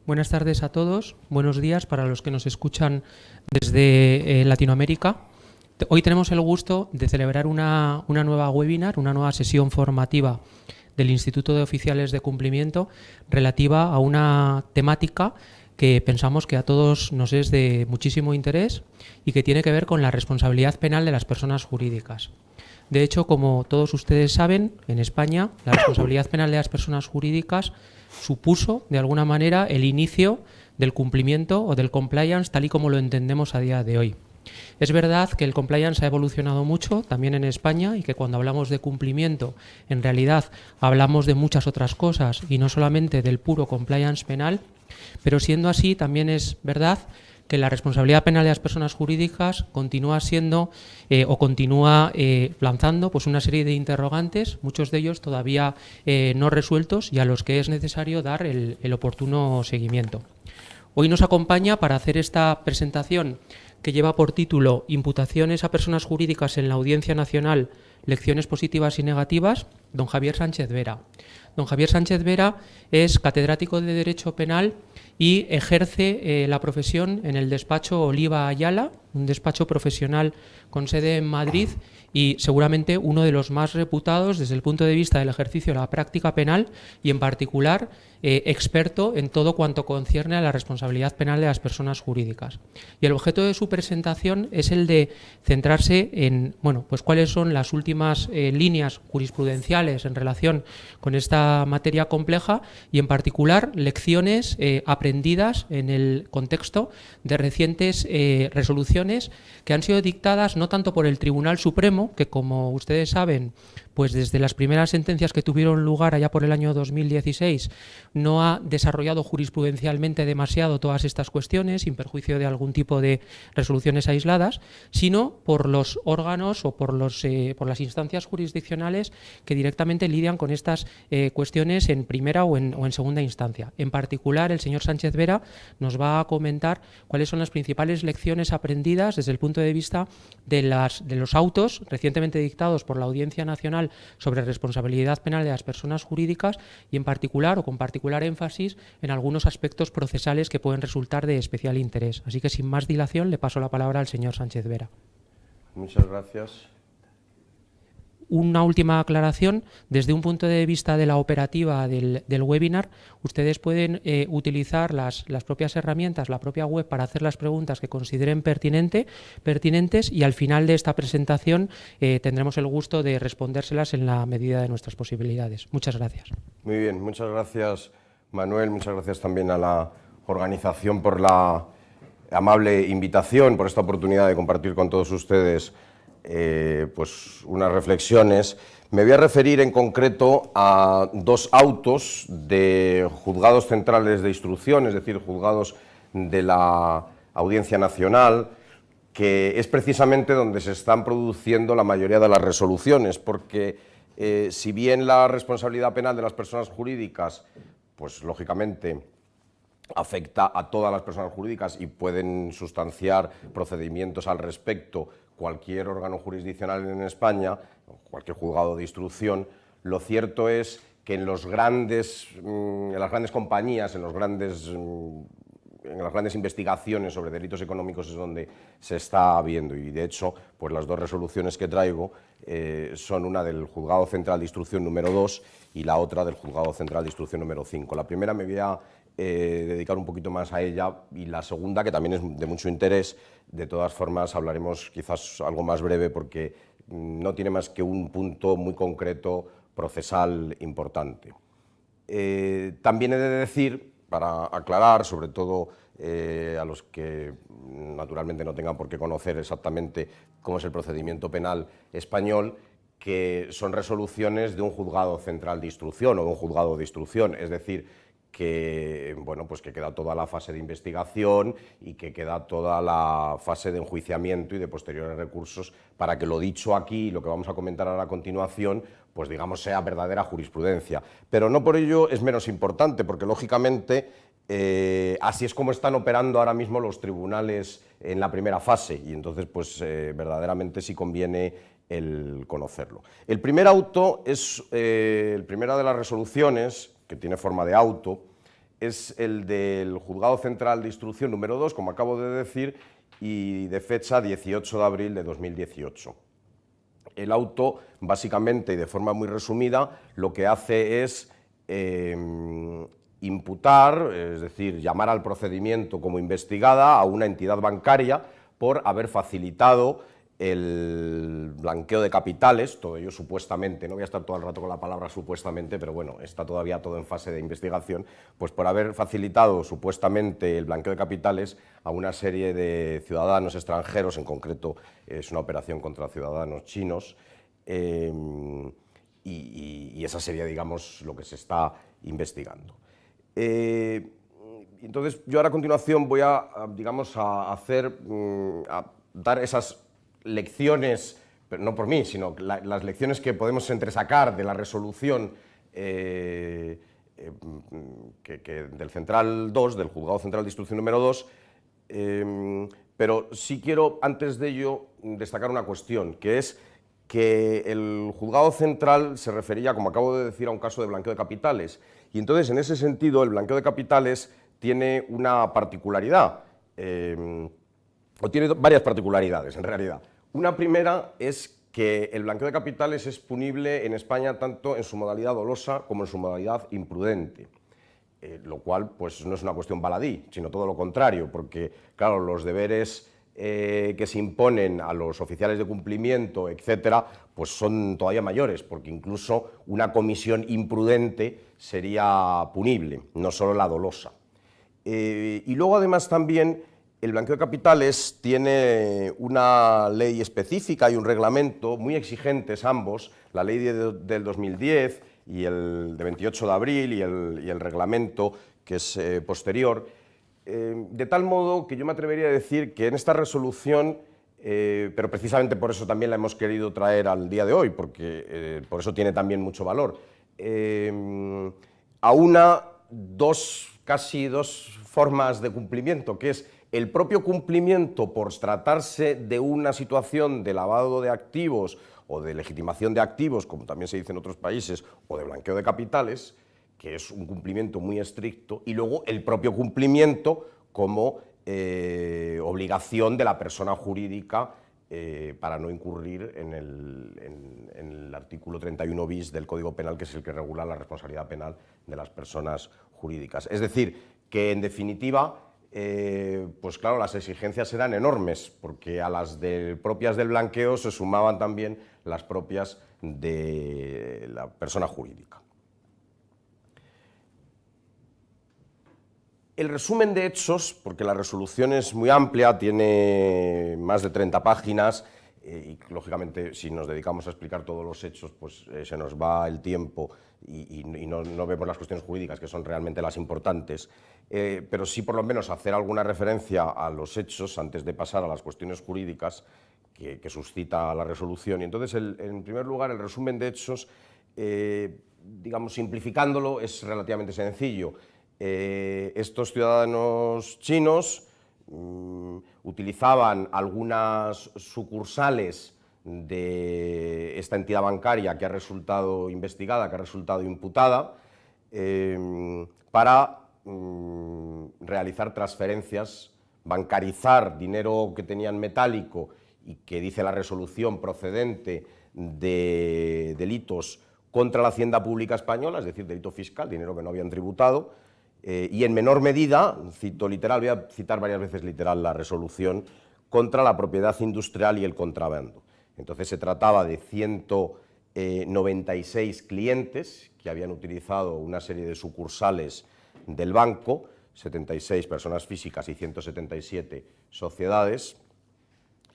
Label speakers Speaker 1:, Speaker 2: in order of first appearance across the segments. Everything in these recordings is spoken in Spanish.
Speaker 1: Buenas tardes a todos, buenos días para los que nos escuchan desde Latinoamérica. Hoy tenemos el gusto de celebrar una nueva webinar, una nueva sesión formativa del Instituto de Oficiales de Cumplimiento relativa a una temática que pensamos que a todos nos es de muchísimo interés y que tiene que ver con la responsabilidad penal de las personas jurídicas. De hecho, como todos ustedes saben, en España la responsabilidad penal de las personas jurídicas supuso, de alguna manera, el inicio del cumplimiento o del compliance tal y como lo entendemos a día de hoy. Es verdad que el compliance ha evolucionado mucho también en España y que cuando hablamos de cumplimiento en realidad hablamos de muchas otras cosas y no solamente del puro compliance penal, pero siendo así también es verdad que la responsabilidad penal de las personas jurídicas continúa siendo o continúa lanzando pues una serie de interrogantes, muchos de ellos todavía no resueltos y a los que es necesario dar el oportuno seguimiento. Hoy nos acompaña para hacer esta presentación que lleva por título Imputaciones a personas jurídicas en la Audiencia Nacional, lecciones positivas y negativas, don Javier Sánchez Vera. Don Javier Sánchez Vera es catedrático de Derecho Penal y ejerce la profesión en el despacho Oliva Ayala, un despacho profesional con sede en Madrid y seguramente uno de los más reputados desde el punto de vista del ejercicio de la práctica penal y en particular experto en todo cuanto concierne a la responsabilidad penal de las personas jurídicas. Y el objeto de su presentación es el de centrarse en pues cuáles son las últimas líneas jurisprudenciales en relación con esta materia compleja y en particular lecciones aprendidas en el contexto de recientes resoluciones que han sido dictadas no tanto por el Tribunal Supremo, que como ustedes saben, pues desde las primeras sentencias que tuvieron lugar allá por el año 2016 no ha desarrollado jurisprudencialmente demasiado todas estas cuestiones, sin perjuicio de algún tipo de resoluciones aisladas, sino por los órganos o por las instancias jurisdiccionales que directamente lidian con estas cuestiones en primera o en segunda instancia. En particular, el señor Sánchez Vera nos va a comentar cuáles son las principales lecciones aprendidas desde el punto de vista de los autos recientemente dictados por la Audiencia Nacional sobre responsabilidad penal de las personas jurídicas y en particular o con particular énfasis en algunos aspectos procesales que pueden resultar de especial interés. Así que sin más dilación le paso la palabra al señor Sánchez Vera.
Speaker 2: Muchas gracias.
Speaker 1: Una última aclaración, desde un punto de vista de la operativa del webinar, ustedes pueden utilizar las propias herramientas, la propia web para hacer las preguntas que consideren pertinentes y al final de esta presentación tendremos el gusto de respondérselas en la medida de nuestras posibilidades. Muchas gracias.
Speaker 2: Muy bien, muchas gracias Manuel, muchas gracias también a la organización por la amable invitación, por esta oportunidad de compartir con todos ustedes pues unas reflexiones. Me voy a referir en concreto a dos autos de juzgados centrales de instrucción, es decir, juzgados de la Audiencia Nacional, que es precisamente donde se están produciendo la mayoría de las resoluciones, porque si bien la responsabilidad penal de las personas jurídicas, pues lógicamente afecta a todas las personas jurídicas y pueden sustanciar procedimientos al respecto cualquier órgano jurisdiccional en España, cualquier juzgado de instrucción, lo cierto es que en las grandes compañías, en las grandes investigaciones sobre delitos económicos es donde se está viendo y de hecho pues las dos resoluciones que traigo son una del Juzgado Central de Instrucción número 2 y la otra del Juzgado Central de Instrucción número 5. La primera me voy a dedicar un poquito más a ella y la segunda, que también es de mucho interés, de todas formas hablaremos quizás algo más breve porque no tiene más que un punto muy concreto procesal importante. También he de decir, para aclarar, sobre todo a los que naturalmente no tengan por qué conocer exactamente cómo es el procedimiento penal español, que son resoluciones de un juzgado central de instrucción o de un juzgado de instrucción, es decir, que, pues que queda toda la fase de investigación y que queda toda la fase de enjuiciamiento y de posteriores recursos para que lo dicho aquí, lo que vamos a comentar ahora a continuación, pues digamos sea verdadera jurisprudencia. Pero no por ello es menos importante, porque lógicamente así es como están operando ahora mismo los tribunales en la primera fase y entonces pues verdaderamente sí conviene el conocerlo. El primer auto es, el primera de las resoluciones, que tiene forma de auto, es el del Juzgado Central de Instrucción número 2, como acabo de decir, y de fecha 18 de abril de 2018. El auto, básicamente y de forma muy resumida, lo que hace es imputar, es decir, llamar al procedimiento como investigada a una entidad bancaria por haber facilitado el blanqueo de capitales, todo ello supuestamente, no voy a estar todo el rato con la palabra supuestamente, pero bueno, está todavía todo en fase de investigación, pues por haber facilitado supuestamente el blanqueo de capitales a una serie de ciudadanos extranjeros, en concreto es una operación contra ciudadanos chinos, y esa sería, digamos, lo que se está investigando. Entonces, yo ahora a continuación voy a digamos, a dar esas lecciones, pero no por mí, sino las lecciones que podemos entresacar de la resolución del Central 2, del Juzgado Central de Instrucción número 2, pero sí quiero, antes de ello, destacar una cuestión, que es que el Juzgado Central se refería, como acabo de decir, a un caso de blanqueo de capitales, y entonces, en ese sentido, el blanqueo de capitales tiene una particularidad, o tiene varias particularidades, en realidad. Una primera es que el blanqueo de capitales es punible en España tanto en su modalidad dolosa como en su modalidad imprudente, lo cual pues, no es una cuestión baladí, sino todo lo contrario, porque claro, los deberes que se imponen a los oficiales de cumplimiento, etcétera, pues son todavía mayores, porque incluso una comisión imprudente sería punible, no solo la dolosa. Y luego además también el blanqueo de capitales tiene una ley específica y un reglamento muy exigentes ambos, la ley del 2010 y el de 28 de abril y el reglamento que es posterior, de tal modo que yo me atrevería a decir que en esta resolución, pero precisamente por eso también la hemos querido traer al día de hoy, porque por eso tiene también mucho valor, aúna casi dos formas de cumplimiento, que es el propio cumplimiento por tratarse de una situación de lavado de activos o de legitimación de activos, como también se dice en otros países, o de blanqueo de capitales, que es un cumplimiento muy estricto, y luego el propio cumplimiento como obligación de la persona jurídica para no incurrir en el artículo 31 bis del Código Penal, que es el que regula la responsabilidad penal de las personas jurídicas. Es decir, que en definitiva, pues claro, las exigencias eran enormes, porque a las propias del blanqueo se sumaban también las propias de la persona jurídica. El resumen de hechos, porque la resolución es muy amplia, tiene más de 30 páginas, y lógicamente si nos dedicamos a explicar todos los hechos, pues se nos va el tiempo y no vemos las cuestiones jurídicas, que son realmente las importantes, pero sí por lo menos hacer alguna referencia a los hechos antes de pasar a las cuestiones jurídicas que suscita la resolución. Y entonces, en primer lugar, el resumen de hechos, digamos, simplificándolo, es relativamente sencillo. Estos ciudadanos chinos utilizaban algunas sucursales de esta entidad bancaria que ha resultado investigada, que ha resultado imputada, para realizar transferencias, bancarizar dinero que tenían metálico y que dice la resolución procedente de delitos contra la hacienda pública española, es decir, delito fiscal, dinero que no habían tributado, y en menor medida, cito literal, voy a citar varias veces literal la resolución, contra la propiedad industrial y el contrabando. Entonces se trataba de 196 clientes que habían utilizado una serie de sucursales del banco, 76 personas físicas y 177 sociedades,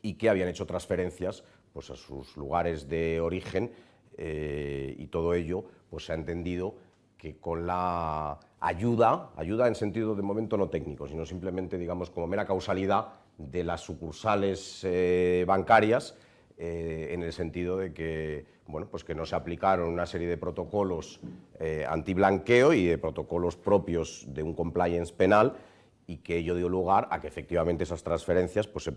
Speaker 2: y que habían hecho transferencias pues, a sus lugares de origen, y todo ello pues, se ha entendido que con la ayuda en sentido de momento no técnico, sino simplemente, digamos, como mera causalidad de las sucursales bancarias, en el sentido de que, bueno, pues que no se aplicaron una serie de protocolos antiblanqueo y de protocolos propios de un compliance penal, y que ello dio lugar a que efectivamente esas transferencias, pues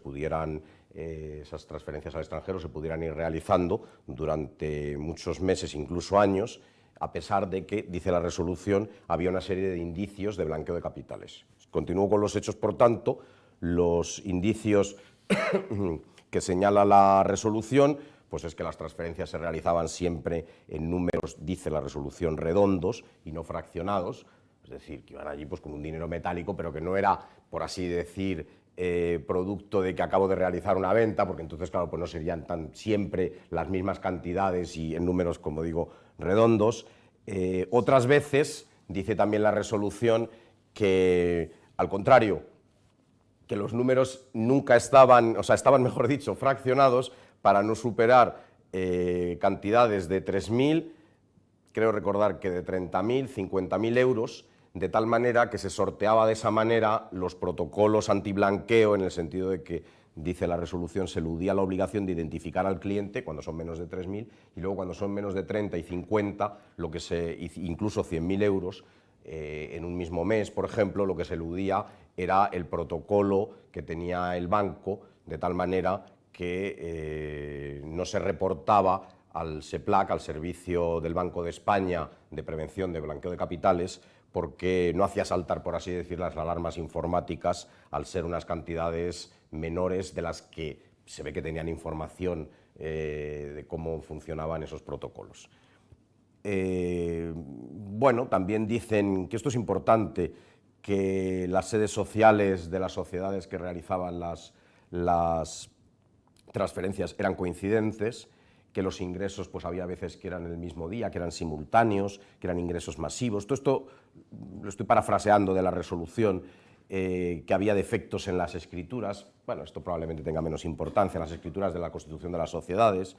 Speaker 2: esas transferencias al extranjero se pudieran ir realizando durante muchos meses, incluso años, a pesar de que, dice la resolución, había una serie de indicios de blanqueo de capitales. Continúo con los hechos, por tanto, los indicios que señala la resolución, pues es que las transferencias se realizaban siempre en números, dice la resolución, redondos y no fraccionados, es decir, que iban allí pues, con un dinero metálico, pero que no era, por así decir, producto de que acabo de realizar una venta, porque entonces, claro, pues no serían siempre las mismas cantidades y en números, como digo, redondos. Otras veces, dice también la resolución, que, al contrario, que los números nunca estaban, o sea, estaban, mejor dicho, fraccionados para no superar cantidades de 3.000, creo recordar que de 30.000, 50.000 euros, de tal manera que se sorteaba de esa manera los protocolos antiblanqueo, en el sentido de que, dice la resolución, se eludía la obligación de identificar al cliente cuando son menos de 3.000 y luego cuando son menos de 30 y 50, lo que incluso 100.000 euros, en un mismo mes, por ejemplo, lo que se eludía era el protocolo que tenía el banco, de tal manera que no se reportaba al SEPLAC, al Servicio del Banco de España de Prevención de Blanqueo de Capitales, porque no hacía saltar, por así decir, las alarmas informáticas al ser unas cantidades menores de las que se ve que tenían información de cómo funcionaban esos protocolos. Bueno, también dicen que esto es importante, que las sedes sociales de las sociedades que realizaban las transferencias eran coincidentes, que los ingresos pues había veces que eran el mismo día, que eran simultáneos, que eran ingresos masivos. Todo esto lo estoy parafraseando de la resolución, que había defectos en las escrituras, bueno, esto probablemente tenga menos importancia, en las escrituras de la constitución de las sociedades,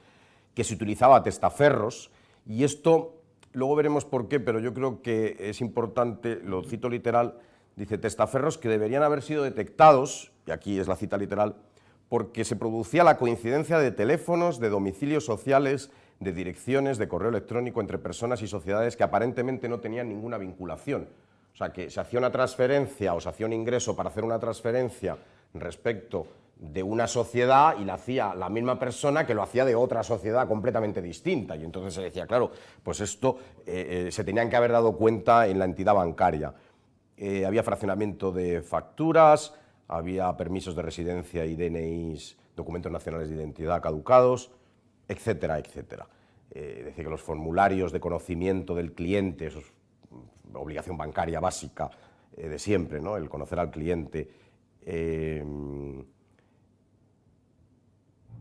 Speaker 2: que se utilizaba testaferros, y esto luego veremos por qué, pero yo creo que es importante, lo cito literal, dice testaferros que deberían haber sido detectados, y aquí es la cita literal, porque se producía la coincidencia de teléfonos, de domicilios sociales, de direcciones, de correo electrónico entre personas y sociedades que aparentemente no tenían ninguna vinculación. O sea, que se hacía una transferencia o se hacía un ingreso para hacer una transferencia respecto de una sociedad y la hacía la misma persona que lo hacía de otra sociedad completamente distinta. Y entonces se decía, claro, pues esto se tenían que haber dado cuenta en la entidad bancaria. Había fraccionamiento de facturas, había permisos de residencia y DNIs, documentos nacionales de identidad caducados, etcétera, etcétera. Es decir, que los formularios de conocimiento del cliente, eso es obligación bancaria básica de siempre, ¿no? El conocer al cliente,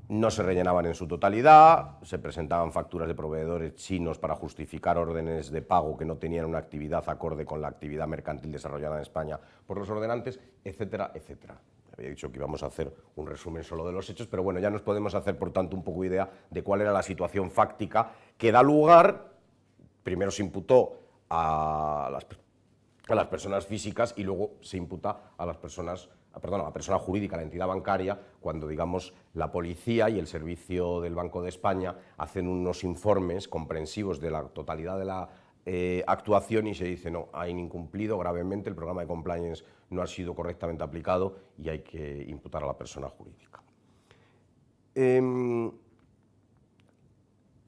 Speaker 2: no se rellenaban en su totalidad, se presentaban facturas de proveedores chinos para justificar órdenes de pago que no tenían una actividad acorde con la actividad mercantil desarrollada en España por los ordenantes, etcétera, etcétera. Había dicho que íbamos a hacer un resumen solo de los hechos, pero bueno, ya nos podemos hacer, por tanto, un poco idea de cuál era la situación fáctica que da lugar, primero se imputó a las personas físicas y luego se imputa a las personas, perdón, a la persona jurídica, a la entidad bancaria, cuando, digamos, la policía y el Servicio del Banco de España hacen unos informes comprensivos de la totalidad de la actuación y se dice, no, han incumplido gravemente, el programa de compliance no ha sido correctamente aplicado y hay que imputar a la persona jurídica.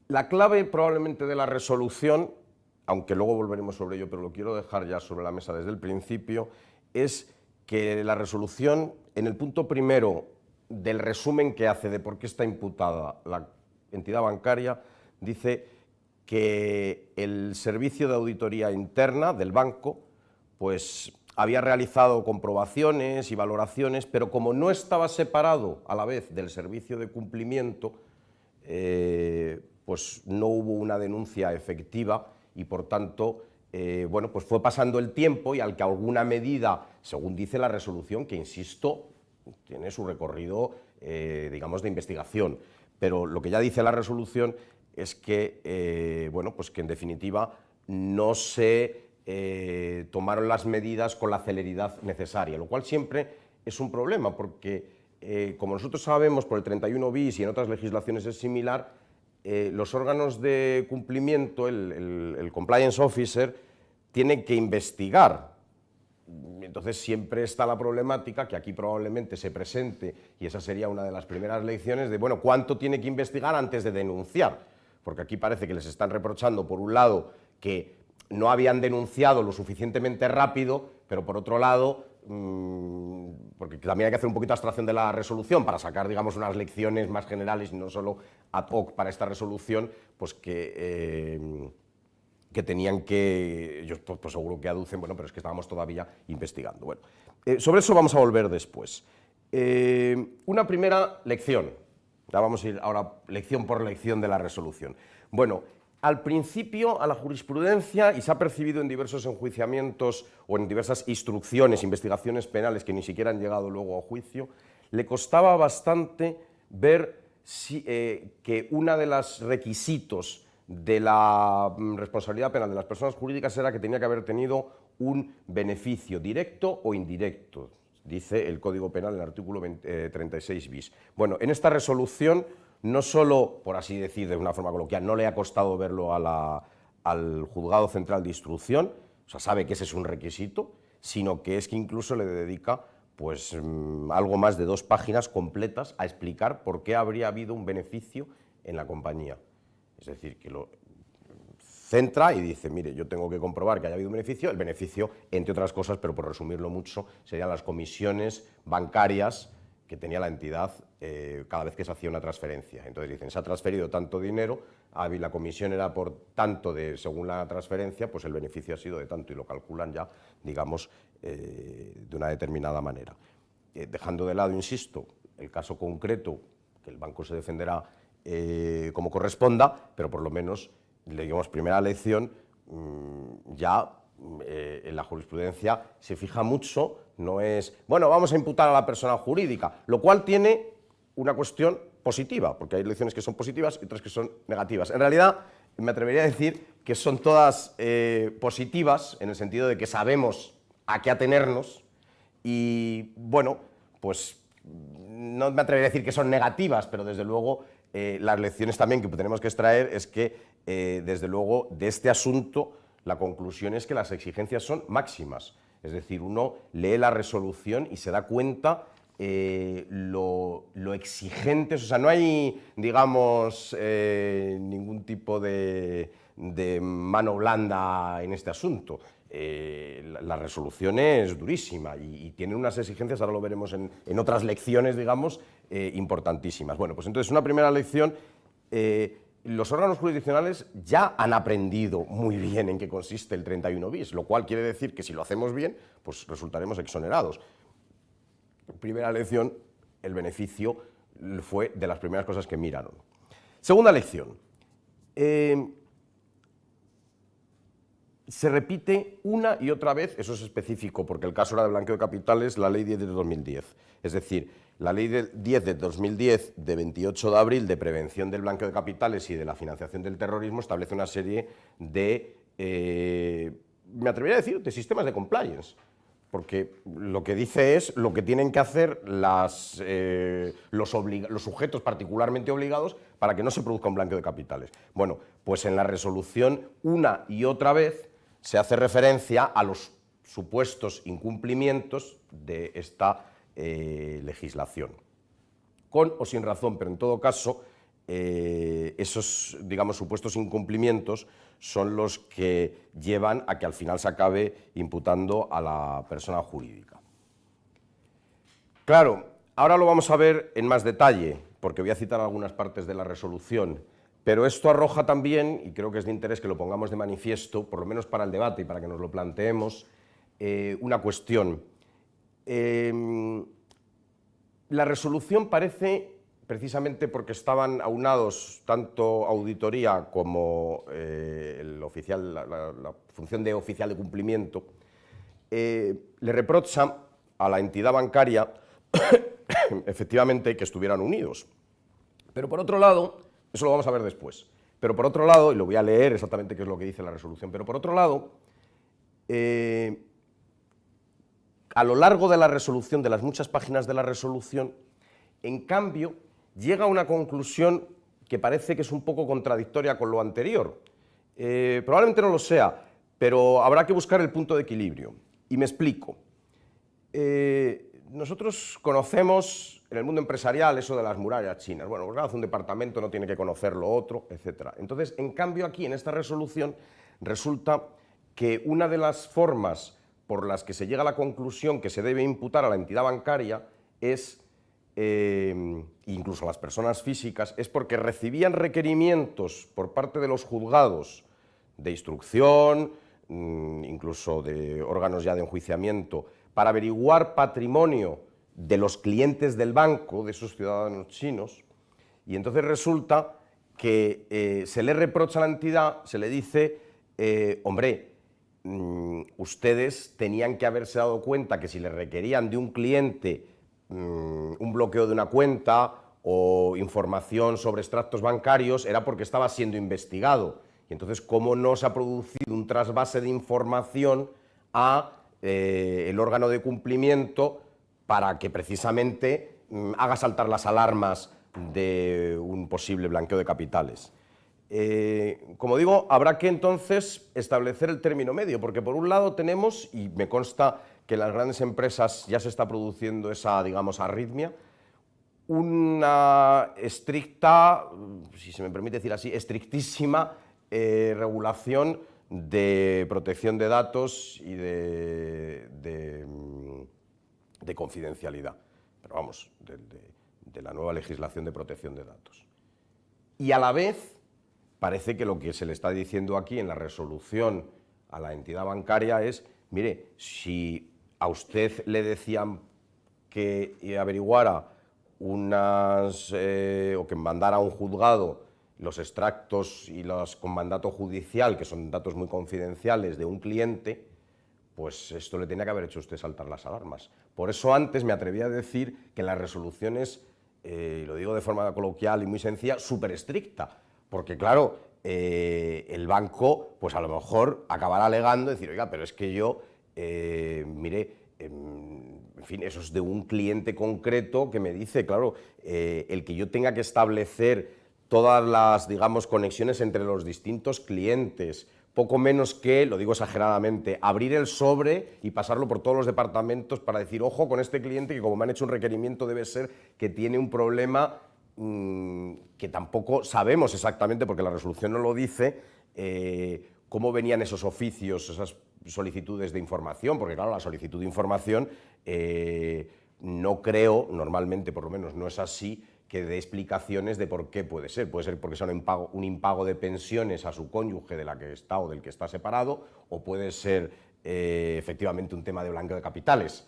Speaker 2: La clave probablemente de la resolución, aunque luego volveremos sobre ello, pero lo quiero dejar ya sobre la mesa desde el principio, es que la resolución, en el punto primero del resumen que hace de por qué está imputada la entidad bancaria, dice que el servicio de auditoría interna del banco pues había realizado comprobaciones y valoraciones, pero como no estaba separado a la vez del servicio de cumplimiento, pues no hubo una denuncia efectiva y por tanto, bueno, pues fue pasando el tiempo y al que alguna medida, según dice la resolución, que insisto, tiene su recorrido, digamos, de investigación, pero lo que ya dice la resolución es que, bueno, pues que en definitiva no se tomaron las medidas con la celeridad necesaria, lo cual siempre es un problema, porque como nosotros sabemos por el 31 bis y en otras legislaciones es similar, los órganos de cumplimiento, el compliance officer, tienen que investigar. Entonces siempre está la problemática que aquí probablemente se presente, y esa sería una de las primeras lecciones de, bueno, ¿cuánto tiene que investigar antes de denunciar? Porque aquí parece que les están reprochando, por un lado, que no habían denunciado lo suficientemente rápido, pero por otro lado, porque también hay que hacer un poquito de abstracción de la resolución para sacar, digamos, unas lecciones más generales y no solo ad hoc para esta resolución, pues que tenían que, ellos pues seguro que aducen, bueno, pero es que estábamos todavía investigando. Bueno, sobre eso vamos a volver después. Una primera lección, ya vamos a ir ahora lección por lección de la resolución. Bueno, al principio a la jurisprudencia, y se ha percibido en diversos enjuiciamientos o en diversas instrucciones, investigaciones penales que ni siquiera han llegado luego a juicio, le costaba bastante ver que uno de los requisitos de la responsabilidad penal de las personas jurídicas era que tenía que haber tenido un beneficio directo o indirecto, dice el Código Penal en el artículo 36 bis. Bueno, en esta resolución, no solo, por así decir, de una forma coloquial, no le ha costado verlo al Juzgado Central de Instrucción, o sea, sabe que ese es un requisito, sino que es que incluso le dedica pues algo más de 2 páginas completas a explicar por qué habría habido un beneficio en la compañía. Es decir, que lo centra y dice, mire, yo tengo que comprobar que haya habido un beneficio. El beneficio, entre otras cosas, pero por resumirlo mucho, serían las comisiones bancarias que tenía la entidad cada vez que se hacía una transferencia. Entonces dicen, se ha transferido tanto dinero, la comisión era por tanto según la transferencia, pues el beneficio ha sido de tanto, y lo calculan ya, digamos, de una determinada manera. Dejando de lado, insisto, el caso concreto, que el banco se defenderá como corresponda, pero por lo menos, digamos, primera lección, ya en la jurisprudencia se fija mucho, no es, bueno, vamos a imputar a la persona jurídica, lo cual tiene una cuestión positiva, porque hay lecciones que son positivas y otras que son negativas. En realidad, me atrevería a decir que son todas positivas, en el sentido de que sabemos a qué atenernos, y bueno, pues no me atrevería a decir que son negativas, pero desde luego las lecciones también que tenemos que extraer es que, desde luego, de este asunto, la conclusión es que las exigencias son máximas. Es decir, uno lee la resolución y se da cuenta lo exigentes, o sea, no hay, digamos, ningún tipo de mano blanda en este asunto. La resolución es durísima y tiene unas exigencias, ahora lo veremos en otras lecciones, digamos, importantísimas. Bueno, pues entonces una primera lección, los órganos jurisdiccionales ya han aprendido muy bien en qué consiste el 31 bis, lo cual quiere decir que si lo hacemos bien, pues resultaremos exonerados. Primera lección, el beneficio fue de las primeras cosas que miraron. Segunda lección. Se repite una y otra vez, eso es específico porque el caso era de blanqueo de capitales, la Ley 10 de 2010. Es decir, la Ley 10 de 2010, de 28 de abril, de prevención del blanqueo de capitales y de la financiación del terrorismo, establece una serie de, me atrevería a decir, de sistemas de compliance. Porque lo que dice es lo que tienen que hacer los sujetos particularmente obligados para que no se produzca un blanqueo de capitales. Bueno, pues en la resolución una y otra vez se hace referencia a los supuestos incumplimientos de esta legislación. Con o sin razón, pero en todo caso, esos, digamos, supuestos incumplimientos son los que llevan a que al final se acabe imputando a la persona jurídica. Claro, ahora lo vamos a ver en más detalle, porque voy a citar algunas partes de la resolución, pero esto arroja también, y creo que es de interés que lo pongamos de manifiesto, por lo menos para el debate y para que nos lo planteemos, una cuestión. La resolución parece, precisamente porque estaban aunados tanto auditoría como el oficial, la función de oficial de cumplimiento, le reprocha a la entidad bancaria efectivamente que estuvieran unidos. Pero por otro lado, eso lo vamos a ver después, pero por otro lado, y lo voy a leer exactamente qué es lo que dice la resolución, pero por otro lado, a lo largo de la resolución, de las muchas páginas de la resolución, en cambio, llega a una conclusión que parece que es un poco contradictoria con lo anterior. Probablemente no lo sea, pero habrá que buscar el punto de equilibrio. Y me explico. Nosotros conocemos en el mundo empresarial eso de las murallas chinas. Bueno, pues hace un departamento, no tiene que conocer lo otro, etc. Entonces, en cambio, aquí en esta resolución Resulta que una de las formas por las que se llega a la conclusión que se debe imputar a la entidad bancaria es, incluso a las personas físicas, es porque recibían requerimientos por parte de los juzgados de instrucción, incluso de órganos ya de enjuiciamiento, para averiguar patrimonio de los clientes del banco, de esos ciudadanos chinos, y entonces resulta que se le reprocha a la entidad, se le dice, hombre, ustedes tenían que haberse dado cuenta que si le requerían de un cliente un bloqueo de una cuenta o información sobre extractos bancarios, era porque estaba siendo investigado. Y entonces, ¿cómo no se ha producido un trasvase de información a el órgano de cumplimiento para que precisamente haga saltar las alarmas de un posible blanqueo de capitales? Como digo, habrá que entonces establecer el término medio, porque por un lado tenemos, y me consta que en las grandes empresas ya se está produciendo esa, digamos, arritmia, una estricta, si se me permite decir así, estrictísima regulación de protección de datos y de confidencialidad, pero vamos, de la nueva legislación de protección de datos. Y a la vez parece que lo que se le está diciendo aquí en la resolución a la entidad bancaria es, mire, si a usted le decían que averiguara o que mandara a un juzgado los extractos y los con mandato judicial, que son datos muy confidenciales de un cliente, pues esto le tenía que haber hecho usted saltar las alarmas. Por eso antes me atreví a decir que la resolución es, lo digo de forma coloquial y muy sencilla, súper estricta, porque claro, el banco pues a lo mejor acabará alegando, decir, oiga, pero es que yo, mire, en fin, eso es de un cliente concreto que me dice, claro, el que yo tenga que establecer todas las, digamos, conexiones entre los distintos clientes, poco menos que, lo digo exageradamente, abrir el sobre y pasarlo por todos los departamentos para decir, ojo con este cliente que como me han hecho un requerimiento debe ser que tiene un problema que tampoco sabemos exactamente, porque la resolución no lo dice, cómo venían esos oficios, esas solicitudes de información, porque claro, la solicitud de información no creo, normalmente por lo menos no es así, que dé explicaciones de por qué puede ser. Puede ser porque sea un impago de pensiones a su cónyuge de la que está o del que está separado, o puede ser efectivamente un tema de blanqueo de capitales.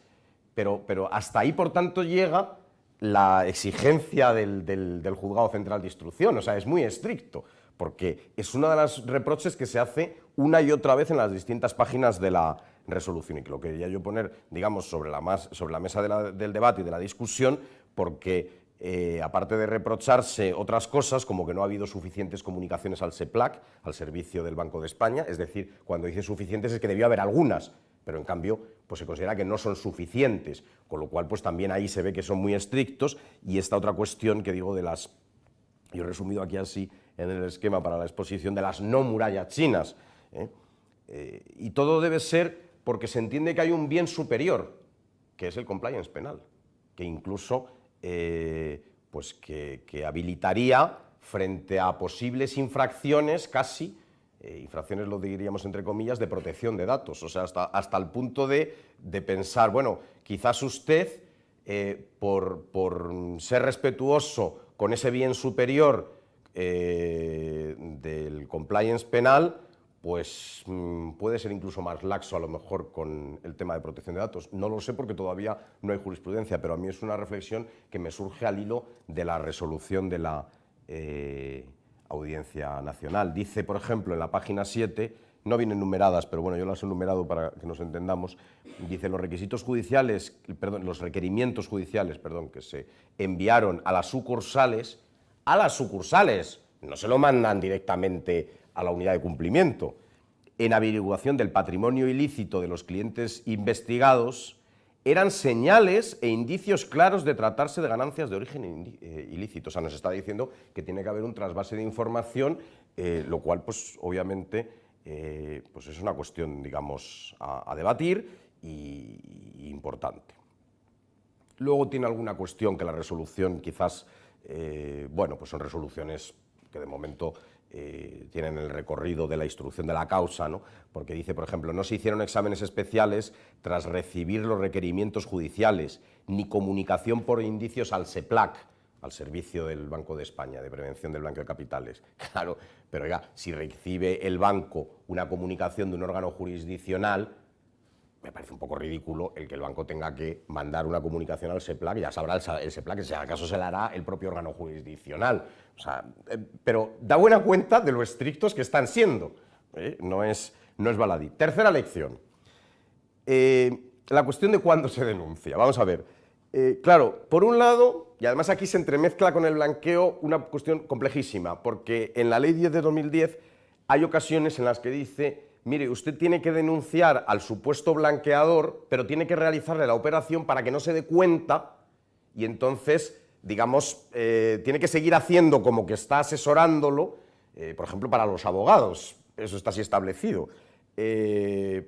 Speaker 2: Pero hasta ahí, por tanto, llega la exigencia del Juzgado Central de Instrucción. O sea, es muy estricto, porque es uno de los reproches que se hace una y otra vez en las distintas páginas de la resolución, y que lo quería yo poner, digamos, sobre la mesa del debate y de la discusión, porque aparte de reprocharse otras cosas, como que no ha habido suficientes comunicaciones al SEPLAC, al Servicio del Banco de España, es decir, cuando dice suficientes es que debió haber algunas, pero en cambio pues se considera que no son suficientes, con lo cual pues también ahí se ve que son muy estrictos. Y esta otra cuestión que digo de las, yo he resumido aquí así en el esquema para la exposición, de las no murallas chinas, y todo debe ser porque se entiende que hay un bien superior, que es el compliance penal, que incluso pues que habilitaría frente a posibles infracciones, casi, infracciones lo diríamos entre comillas, de protección de datos. O sea, hasta el punto de pensar, bueno, quizás usted, por ser respetuoso con ese bien superior del compliance penal, pues puede ser incluso más laxo a lo mejor con el tema de protección de datos. No lo sé porque todavía no hay jurisprudencia, pero a mí es una reflexión que me surge al hilo de la resolución de la Audiencia Nacional. Dice, por ejemplo, en la página 7, no vienen numeradas, pero bueno, yo las he numerado para que nos entendamos, dice los requisitos judiciales, perdón, los requerimientos judiciales, perdón, que se enviaron a las sucursales, no se lo mandan directamente a la unidad de cumplimiento, en averiguación del patrimonio ilícito de los clientes investigados, eran señales e indicios claros de tratarse de ganancias de origen ilícito. O sea, nos está diciendo que tiene que haber un trasvase de información, lo cual, pues, obviamente, pues es una cuestión, digamos, a debatir y importante. Luego tiene alguna cuestión que la resolución quizás, bueno, pues son resoluciones que de momento tienen el recorrido de la instrucción de la causa, ¿no? Porque dice, por ejemplo, no se hicieron exámenes especiales tras recibir los requerimientos judiciales, ni comunicación por indicios al SEPLAC, al Servicio del Banco de España, de Prevención del Blanqueo de Capitales. Claro, pero oiga, si recibe el banco una comunicación de un órgano jurisdiccional, me parece un poco ridículo el que el banco tenga que mandar una comunicación al SEPLAC, ya sabrá el SEPLAC, si acaso se la hará el propio órgano jurisdiccional. O sea, pero da buena cuenta de lo estrictos que están siendo, no es baladí. Tercera lección, la cuestión de cuándo se denuncia. Vamos a ver, claro, por un lado, y además aquí se entremezcla con el blanqueo una cuestión complejísima, porque en la Ley 10 de 2010 hay ocasiones en las que dice: mire, usted tiene que denunciar al supuesto blanqueador, pero tiene que realizarle la operación para que no se dé cuenta y entonces, digamos, tiene que seguir haciendo como que está asesorándolo, por ejemplo, para los abogados, eso está así establecido,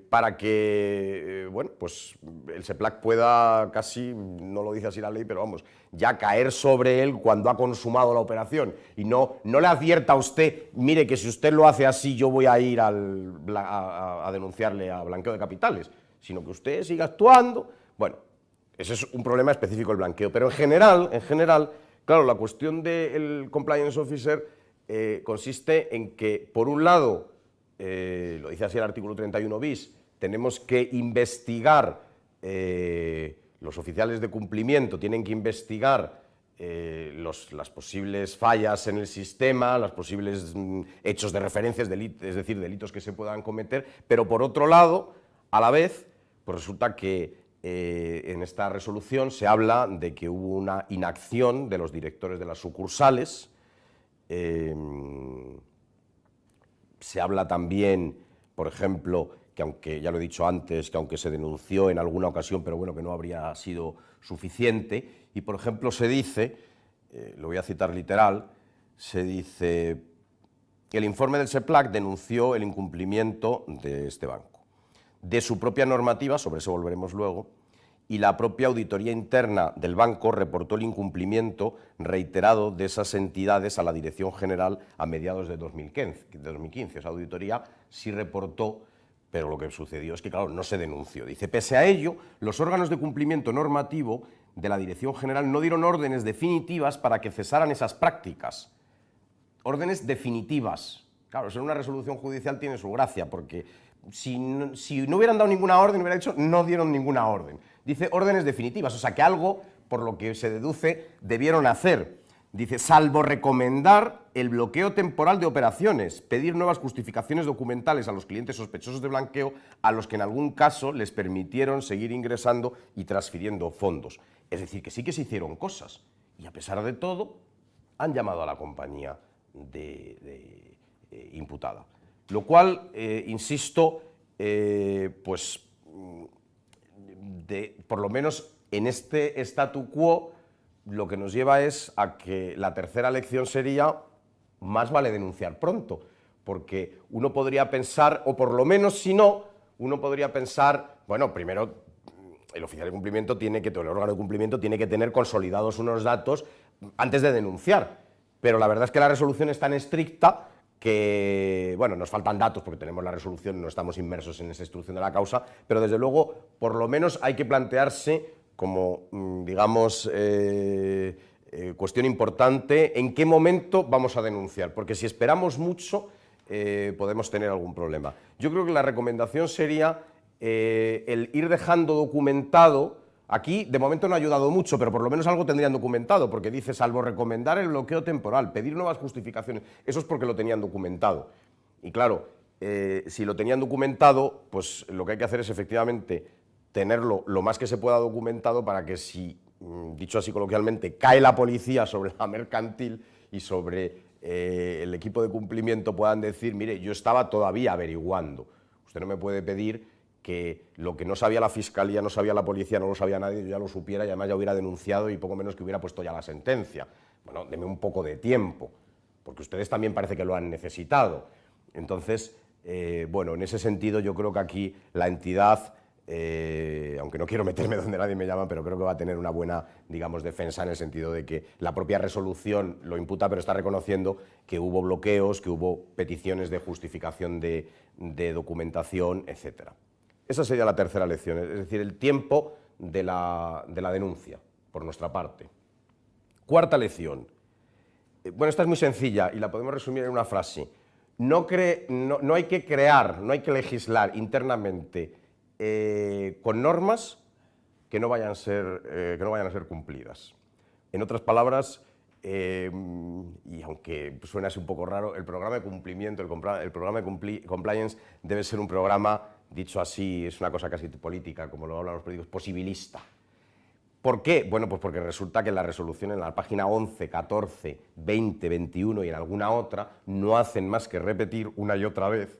Speaker 2: para que, bueno, pues el SEPLAC pueda casi, no lo dice así la ley, pero vamos, ya caer sobre él cuando ha consumado la operación y no le advierta a usted, mire que si usted lo hace así yo voy a ir a denunciarle a blanqueo de capitales, sino que usted siga actuando. Bueno, ese es un problema específico del blanqueo, pero en general, claro, la cuestión del compliance officer consiste en que, por un lado, lo dice así el artículo 31 bis, tenemos que investigar, los oficiales de cumplimiento tienen que investigar las posibles fallas en el sistema, los posibles hechos de referencia, es decir, delitos que se puedan cometer, pero por otro lado, a la vez, pues resulta que en esta resolución se habla de que hubo una inacción de los directores de las sucursales. Se habla también, por ejemplo, que aunque, ya lo he dicho antes, que aunque se denunció en alguna ocasión, pero bueno, que no habría sido suficiente. Y, por ejemplo, se dice, lo voy a citar literal, se dice: el informe del SEPLAC denunció el incumplimiento de este banco, de su propia normativa, sobre eso volveremos luego, y la propia auditoría interna del banco reportó el incumplimiento reiterado de esas entidades a la Dirección General a mediados de 2015. Esa auditoría sí reportó, pero lo que sucedió es que, claro, no se denunció. Dice: pese a ello, los órganos de cumplimiento normativo de la Dirección General no dieron órdenes definitivas para que cesaran esas prácticas. Órdenes definitivas. Claro, eso en una resolución judicial tiene su gracia, porque si no hubieran dado ninguna orden, hubiera dicho no dieron ninguna orden. Dice órdenes definitivas, o sea que algo, por lo que se deduce, debieron hacer. Dice: salvo recomendar el bloqueo temporal de operaciones, pedir nuevas justificaciones documentales a los clientes sospechosos de blanqueo, a los que en algún caso les permitieron seguir ingresando y transfiriendo fondos. Es decir, que sí que se hicieron cosas, y a pesar de todo, han llamado a la compañía imputada. Lo cual, insisto, pues por lo menos en este statu quo, lo que nos lleva es a que la tercera lección sería: más vale denunciar pronto, porque uno podría pensar, o por lo menos si no, uno podría pensar, bueno, primero el oficial de cumplimiento el órgano de cumplimiento tiene que tener consolidados unos datos antes de denunciar, pero la verdad es que la resolución es tan estricta que, bueno, nos faltan datos porque tenemos la resolución, no estamos inmersos en esa instrucción de la causa, pero desde luego, por lo menos hay que plantearse como, digamos, cuestión importante, en qué momento vamos a denunciar, porque si esperamos mucho podemos tener algún problema. Yo creo que la recomendación sería el ir dejando documentado. Aquí, de momento, no ha ayudado mucho, pero por lo menos algo tendrían documentado, porque dice: salvo recomendar el bloqueo temporal, pedir nuevas justificaciones. Eso es porque lo tenían documentado. Y claro, si lo tenían documentado, pues lo que hay que hacer es efectivamente tenerlo lo más que se pueda documentado para que, si, dicho así coloquialmente, cae la policía sobre la mercantil y sobre el equipo de cumplimiento, puedan decir: mire, yo estaba todavía averiguando. Usted no me puede pedir que lo que no sabía la Fiscalía, no sabía la Policía, no lo sabía nadie, yo ya lo supiera y además ya hubiera denunciado y poco menos que hubiera puesto ya la sentencia. Bueno, deme un poco de tiempo, porque ustedes también parece que lo han necesitado. Entonces, bueno, en ese sentido yo creo que aquí la entidad aunque no quiero meterme donde nadie me llama, pero creo que va a tener una buena, digamos, defensa en el sentido de que la propia resolución lo imputa, pero está reconociendo que hubo bloqueos, que hubo peticiones de justificación de documentación, etc. Esa sería la tercera lección, es decir, el tiempo de la denuncia, por nuestra parte. Cuarta lección. Bueno, esta es muy sencilla y la podemos resumir en una frase. No hay que crear, no hay que legislar internamente con normas que no vayan a ser cumplidas. En otras palabras, y aunque suene así un poco raro, el programa de cumplimiento, el programa de compliance debe ser un programa, dicho así, es una cosa casi política, como lo hablan los políticos, posibilista. ¿Por qué? Bueno, pues porque resulta que en la resolución, en la página 11, 14, 20, 21 y en alguna otra, no hacen más que repetir una y otra vez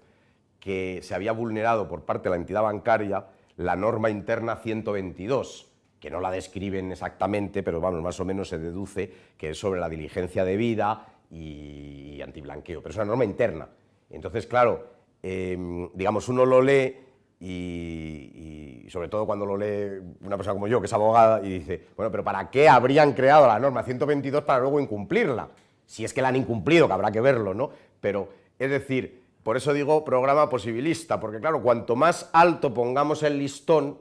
Speaker 2: que se había vulnerado por parte de la entidad bancaria la norma interna 122, que no la describen exactamente, pero vamos, más o menos se deduce que es sobre la diligencia debida y antiblanqueo, pero es una norma interna. Entonces, claro, digamos, uno lo lee y sobre todo cuando lo lee una persona como yo, que es abogada, y dice, bueno, pero ¿para qué habrían creado la norma 122 para luego incumplirla? Si es que la han incumplido, que habrá que verlo, ¿no? Pero, es decir, por eso digo programa posibilista, porque claro, cuanto más alto pongamos el listón,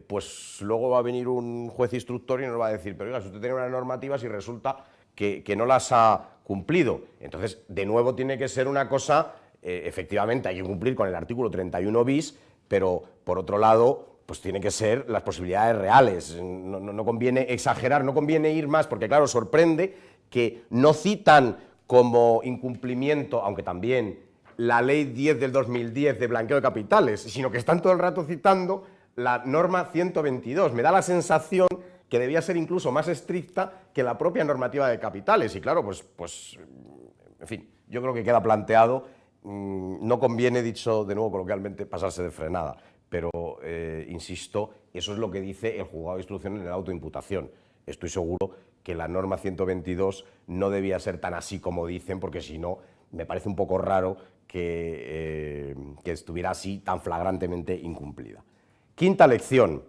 Speaker 2: pues luego va a venir un juez instructor y nos va a decir, pero oiga, si usted tiene unas normativas y resulta que no las ha cumplido. Entonces, de nuevo tiene que ser una cosa, efectivamente hay que cumplir con el artículo 31 bis, pero por otro lado, pues tiene que ser las posibilidades reales. No conviene exagerar, no conviene ir más, porque claro, sorprende que no citan como incumplimiento, aunque también la ley 10 del 2010 de blanqueo de capitales, sino que están todo el rato citando la norma 122. Me da la sensación que debía ser incluso más estricta que la propia normativa de capitales. Y claro, pues en fin, yo creo que queda planteado, no conviene, dicho de nuevo coloquialmente, pasarse de frenada, pero insisto, eso es lo que dice el juzgado de instrucción en el auto de imputación. Estoy seguro que la norma 122 no debía ser tan así como dicen, porque si no, me parece un poco raro que estuviera así tan flagrantemente incumplida. Quinta lección,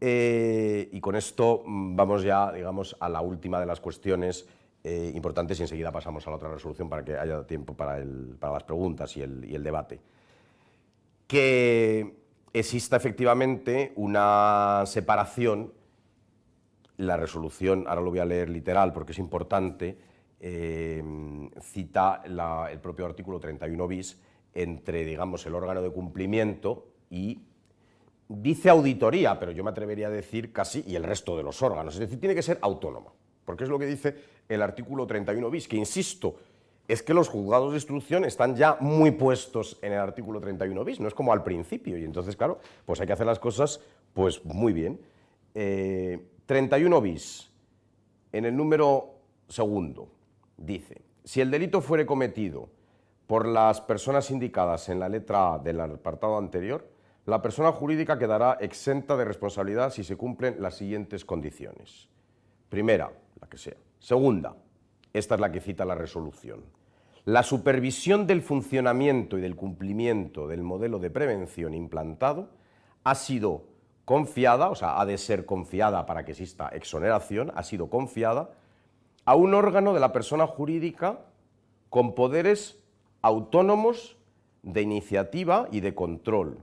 Speaker 2: y con esto vamos ya, digamos, a la última de las cuestiones importantes y enseguida pasamos a la otra resolución para que haya tiempo para las preguntas y el debate. Que exista efectivamente una separación. La resolución, ahora lo voy a leer literal porque es importante, cita el propio artículo 31 bis entre, digamos, el órgano de cumplimiento y, dice auditoría, pero yo me atrevería a decir casi, y el resto de los órganos. Es decir, tiene que ser autónoma, porque es lo que dice el artículo 31 bis, que insisto, es que los juzgados de instrucción están ya muy puestos en el artículo 31 bis, no es como al principio, y entonces, claro, pues hay que hacer las cosas pues muy bien. 31 bis, en el número segundo, dice, si el delito fuere cometido por las personas indicadas en la letra A del apartado anterior, la persona jurídica quedará exenta de responsabilidad si se cumplen las siguientes condiciones. Primera, la que sea. Segunda, esta es la que cita la resolución. La supervisión del funcionamiento y del cumplimiento del modelo de prevención implantado ha sido confiada, o sea, ha de ser confiada para que exista exoneración, ha sido confiada a un órgano de la persona jurídica con poderes autónomos de iniciativa y de control,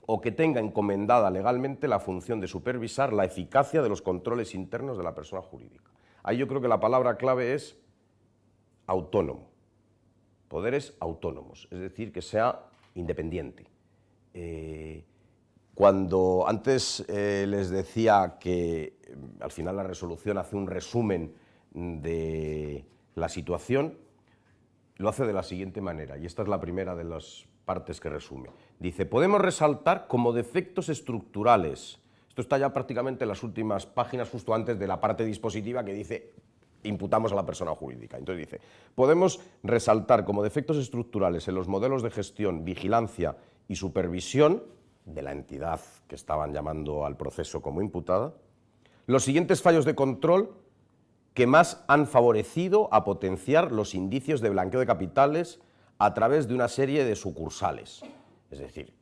Speaker 2: o que tenga encomendada legalmente la función de supervisar la eficacia de los controles internos de la persona jurídica. Ahí yo creo que la palabra clave es autónomo, poderes autónomos, es decir, que sea independiente. Cuando antes les decía que al final la resolución hace un resumen de la situación, lo hace de la siguiente manera, y esta es la primera de las partes que resume. Dice, podemos resaltar como defectos estructurales. Esto está ya prácticamente en las últimas páginas, justo antes de la parte dispositiva que dice imputamos a la persona jurídica. Entonces dice, podemos resaltar como defectos estructurales en los modelos de gestión, vigilancia y supervisión de la entidad que estaban llamando al proceso como imputada, los siguientes fallos de control que más han favorecido a potenciar los indicios de blanqueo de capitales a través de una serie de sucursales. Es decir,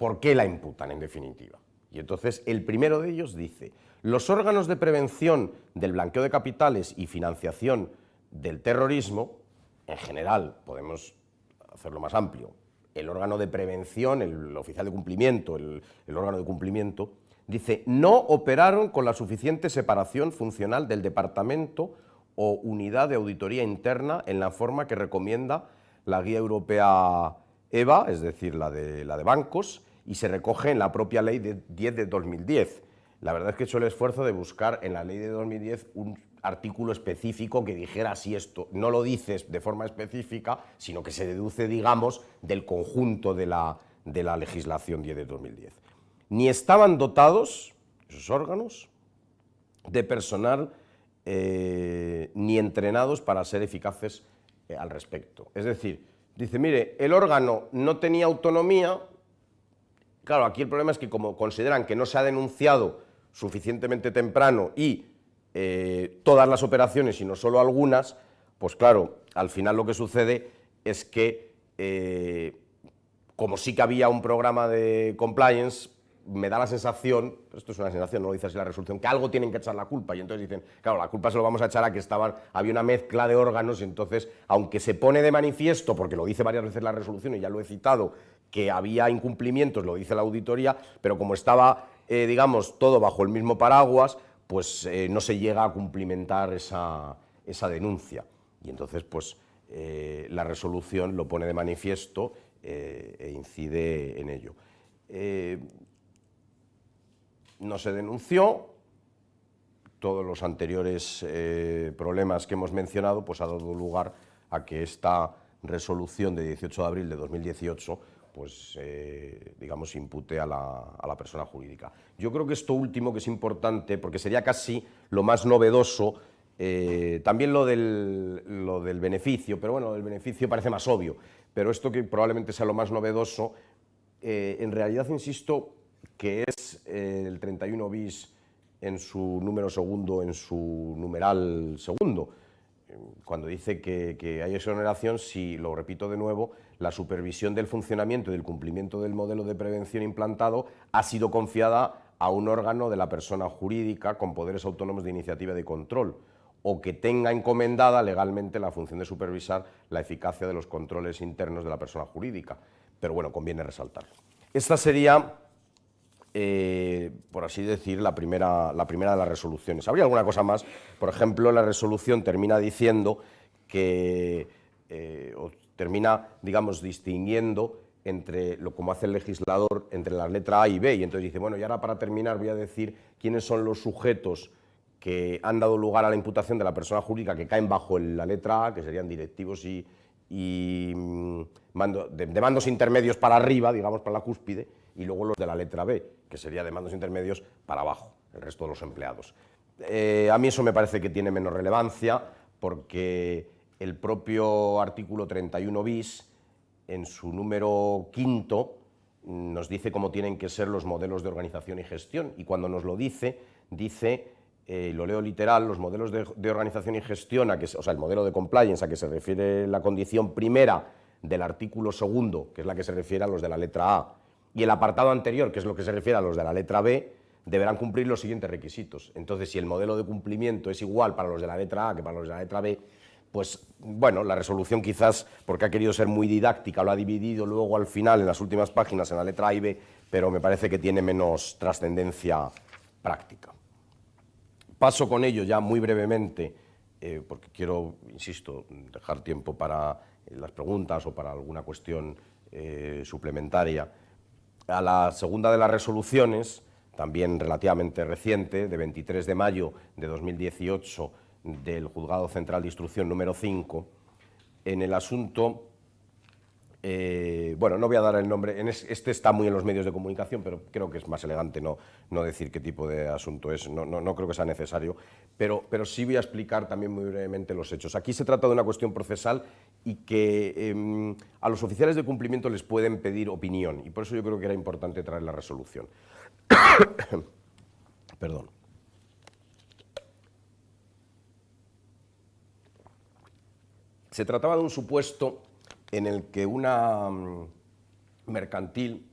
Speaker 2: ¿por qué la imputan en definitiva? Y entonces el primero de ellos dice: los órganos de prevención del blanqueo de capitales y financiación del terrorismo, en general, podemos hacerlo más amplio, el órgano de prevención, el oficial de cumplimiento, el órgano de cumplimiento, dice, no operaron con la suficiente separación funcional del departamento o unidad de auditoría interna en la forma que recomienda la Guía Europea EVA, es decir, la de bancos, y se recoge en la propia Ley 10 de 2010. La verdad es que he hecho el esfuerzo de buscar en la Ley de 2010 un artículo específico que dijera así esto. No lo dices de forma específica, sino que se deduce, digamos, del conjunto de la legislación 10 de 2010. Ni estaban dotados, esos órganos, de personal ni entrenados para ser eficaces al respecto. Es decir, dice, mire, el órgano no tenía autonomía. Claro, aquí el problema es que como consideran que no se ha denunciado suficientemente temprano y todas las operaciones, sino solo algunas, pues claro, al final lo que sucede es que, como sí que había un programa de compliance, me da la sensación, esto es una sensación, no lo dice así la resolución, que algo tienen que echar la culpa, y entonces dicen, claro, la culpa se lo vamos a echar a que había una mezcla de órganos, y entonces, aunque se pone de manifiesto, porque lo dice varias veces la resolución, y ya lo he citado, que había incumplimientos, lo dice la auditoría, pero como estaba, digamos, todo bajo el mismo paraguas, pues no se llega a cumplimentar esa denuncia. Y entonces, pues, la resolución lo pone de manifiesto e incide en ello. No se denunció, todos los anteriores problemas que hemos mencionado, pues ha dado lugar a que esta resolución de 18 de abril de 2018 pues, digamos, impute a la persona jurídica. Yo creo que esto último, que es importante, porque sería casi lo más novedoso, también lo del beneficio, pero bueno, el beneficio parece más obvio, pero esto que probablemente sea lo más novedoso, en realidad, insisto, que es el 31 bis en su número segundo, en su numeral segundo, cuando dice que hay exoneración si, lo repito de nuevo, la supervisión del funcionamiento y del cumplimiento del modelo de prevención implantado ha sido confiada a un órgano de la persona jurídica con poderes autónomos de iniciativa y de control, o que tenga encomendada legalmente la función de supervisar la eficacia de los controles internos de la persona jurídica. Pero bueno, conviene resaltarlo. Esta sería, por así decir, la primera de las resoluciones. Habría alguna cosa más. Por ejemplo, la resolución termina diciendo que, o termina, digamos, distinguiendo entre, como hace el legislador, entre la letra A y B, y entonces dice, bueno, y ahora para terminar voy a decir quiénes son los sujetos que han dado lugar a la imputación de la persona jurídica que caen bajo la letra A, que serían directivos y de mandos intermedios para arriba, digamos, para la cúspide, y luego los de la letra B, que sería de mandos intermedios para abajo, el resto de los empleados. A mí eso me parece que tiene menos relevancia, porque el propio artículo 31 bis, en su número quinto, nos dice cómo tienen que ser los modelos de organización y gestión, y cuando nos lo dice, lo leo literal, los modelos de organización y gestión, o sea, el modelo de compliance a que se refiere la condición primera del artículo segundo, que es la que se refiere a los de la letra A, y el apartado anterior, que es lo que se refiere a los de la letra B, deberán cumplir los siguientes requisitos. Entonces, si el modelo de cumplimiento es igual para los de la letra A que para los de la letra B, pues, bueno, la resolución quizás, porque ha querido ser muy didáctica, lo ha dividido luego al final, en las últimas páginas, en la letra A y B, pero me parece que tiene menos trascendencia práctica. Paso con ello ya muy brevemente, porque quiero, insisto, dejar tiempo para las preguntas o para alguna cuestión suplementaria, a la segunda de las resoluciones, también relativamente reciente, de 23 de mayo de 2018, del Juzgado Central de Instrucción número 5, en el asunto, bueno, no voy a dar el nombre, este está muy en los medios de comunicación, pero creo que es más elegante no decir qué tipo de asunto es, no creo que sea necesario, pero sí voy a explicar también muy brevemente los hechos. Aquí se trata de una cuestión procesal y que a los oficiales de cumplimiento les pueden pedir opinión, y por eso yo creo que era importante traer la resolución. Perdón. Se trataba de un supuesto en el que una mercantil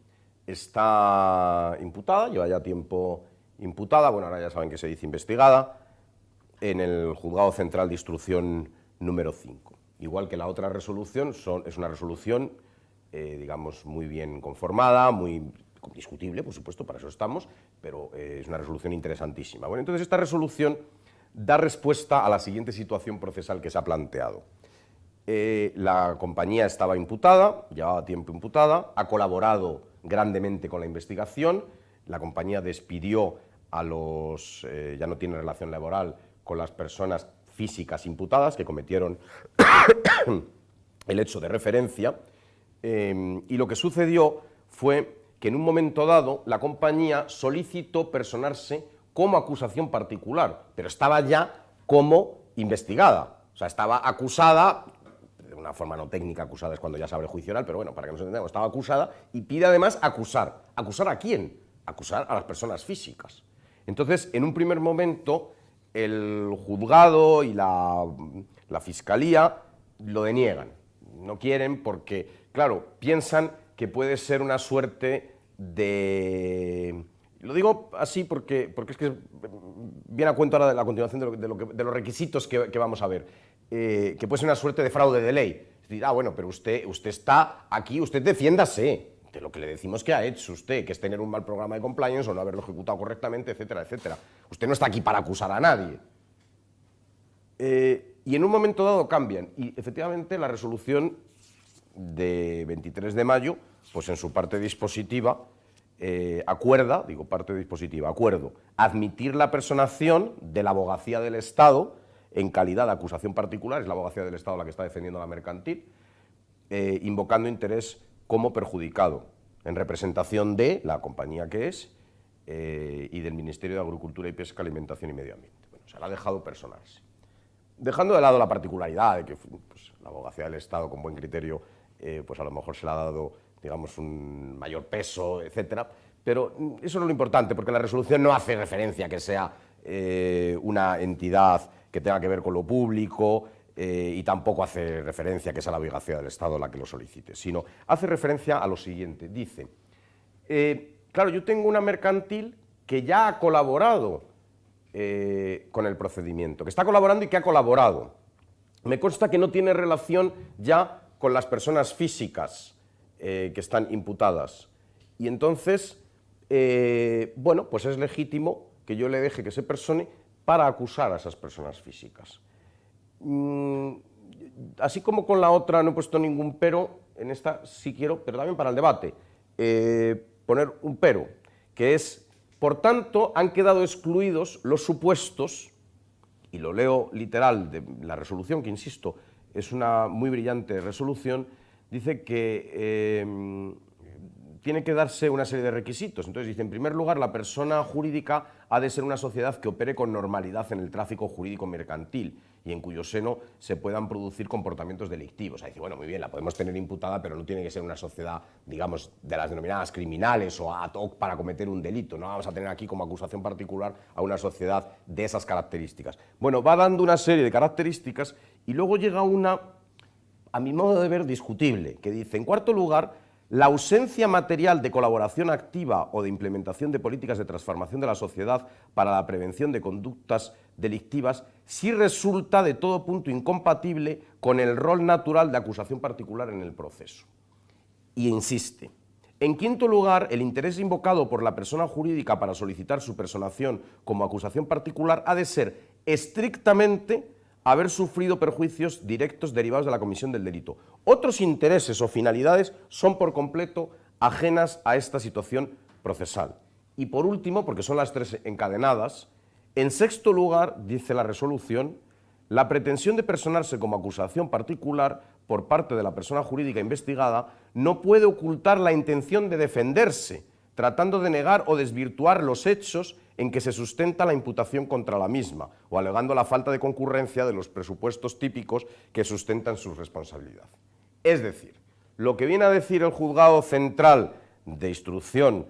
Speaker 2: está imputada, lleva ya tiempo imputada, bueno, ahora ya saben que se dice investigada, en el Juzgado Central de Instrucción número 5. Igual que la otra resolución, es una resolución, digamos, muy bien conformada, muy discutible, por supuesto, para eso estamos, pero es una resolución interesantísima. Bueno, entonces esta resolución da respuesta a la siguiente situación procesal que se ha planteado. La compañía estaba imputada, llevaba tiempo imputada, ha colaborado grandemente con la investigación, la compañía despidió a los, ya no tiene relación laboral con las personas físicas imputadas que cometieron el hecho de referencia, y lo que sucedió fue que en un momento dado la compañía solicitó personarse como acusación particular, pero estaba ya como investigada, o sea, estaba acusada, de una forma no técnica, acusada es cuando ya se abre juicio oral, pero bueno, para que nos entendamos, estaba acusada y pide además acusar. ¿Acusar a quién? Acusar a las personas físicas. Entonces, en un primer momento, el juzgado y la fiscalía lo deniegan. No quieren porque, claro, piensan que puede ser una suerte de... Lo digo así porque es que viene a cuento ahora de la continuación de los requisitos que vamos a ver, que puede ser una suerte de fraude de ley. Es decir, bueno, pero usted está aquí, usted defiéndase de lo que le decimos que ha hecho usted, que es tener un mal programa de compliance o no haberlo ejecutado correctamente, etcétera, etcétera. Usted no está aquí para acusar a nadie. Y en un momento dado cambian, y efectivamente la resolución de 23 de mayo, pues en su parte dispositiva, acuerda, digo parte dispositiva, acuerdo, admitir la personación de la abogacía del Estado en calidad de acusación particular, es la abogacía del Estado la que está defendiendo la mercantil, invocando interés como perjudicado, en representación de la compañía que es y del Ministerio de Agricultura y Pesca, Alimentación y Medio Ambiente. Bueno, se la ha dejado personarse. Dejando de lado la particularidad de que pues, la abogacía del Estado con buen criterio pues a lo mejor se le ha dado, digamos, un mayor peso, etcétera, pero eso no es lo importante, porque la resolución no hace referencia a que sea una entidad que tenga que ver con lo público y tampoco hace referencia a que sea la abogacía del Estado la que lo solicite, sino hace referencia a lo siguiente. Dice, claro, yo tengo una mercantil que ya ha colaborado con el procedimiento, que está colaborando y que ha colaborado. Me consta que no tiene relación ya con las personas físicas que están imputadas. Y entonces, bueno, pues es legítimo que yo le deje que se persone para acusar a esas personas físicas. Así como con la otra no he puesto ningún pero, en esta sí quiero, pero también para el debate, poner un pero, que es, por tanto, han quedado excluidos los supuestos, y lo leo literal de la resolución, que insisto, es una muy brillante resolución, dice que tiene que darse una serie de requisitos. Entonces dice, en primer lugar, la persona jurídica ha de ser una sociedad que opere con normalidad en el tráfico jurídico mercantil y en cuyo seno se puedan producir comportamientos delictivos. Dice, bueno, muy bien, la podemos tener imputada, pero no tiene que ser una sociedad, digamos, de las denominadas criminales o ad hoc para cometer un delito. No vamos a tener aquí como acusación particular a una sociedad de esas características. Bueno, va dando una serie de características y luego llega una, a mi modo de ver, discutible, que dice, en cuarto lugar, la ausencia material de colaboración activa o de implementación de políticas de transformación de la sociedad para la prevención de conductas delictivas sí resulta de todo punto incompatible con el rol natural de acusación particular en el proceso. Y insiste. En quinto lugar, el interés invocado por la persona jurídica para solicitar su personación como acusación particular ha de ser estrictamente haber sufrido perjuicios directos derivados de la comisión del delito. Otros intereses o finalidades son por completo ajenas a esta situación procesal. Y por último, porque son las tres encadenadas, en sexto lugar, dice la resolución, la pretensión de personarse como acusación particular por parte de la persona jurídica investigada no puede ocultar la intención de defenderse, tratando de negar o desvirtuar los hechos en que se sustenta la imputación contra la misma, o alegando la falta de concurrencia de los presupuestos típicos que sustentan su responsabilidad. Es decir, lo que viene a decir el Juzgado Central de Instrucción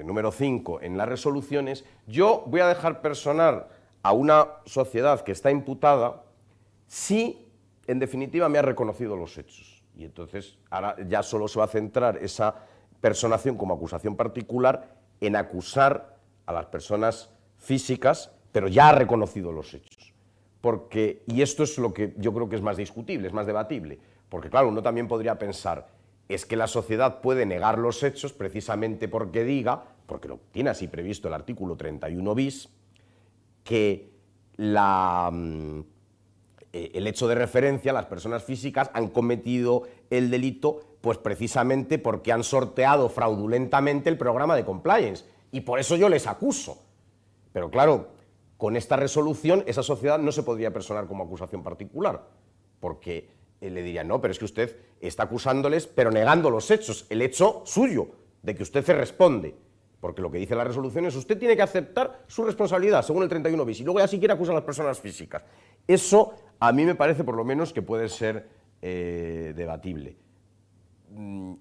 Speaker 2: número 5 en las resoluciones, yo voy a dejar personar a una sociedad que está imputada si, en definitiva, me ha reconocido los hechos. Y entonces, ahora ya solo se va a centrar esa personación como acusación particular en acusar a las personas físicas, pero ya ha reconocido los hechos. Porque, y esto es lo que yo creo que es más discutible, es más debatible, porque claro, uno también podría pensar, es que la sociedad puede negar los hechos precisamente porque diga, porque lo tiene así previsto el artículo 31 bis, que el hecho de referencia, las personas físicas han cometido el delito pues precisamente porque han sorteado fraudulentamente el programa de compliance y por eso yo les acuso. Pero claro, con esta resolución esa sociedad no se podría personar como acusación particular, porque le dirían, no, pero es que usted está acusándoles pero negando los hechos, el hecho suyo, de que usted se responde. Porque lo que dice la resolución es usted tiene que aceptar su responsabilidad, según el 31 bis, y luego ya si quiere acusa a las personas físicas. Eso a mí me parece por lo menos que puede ser debatible.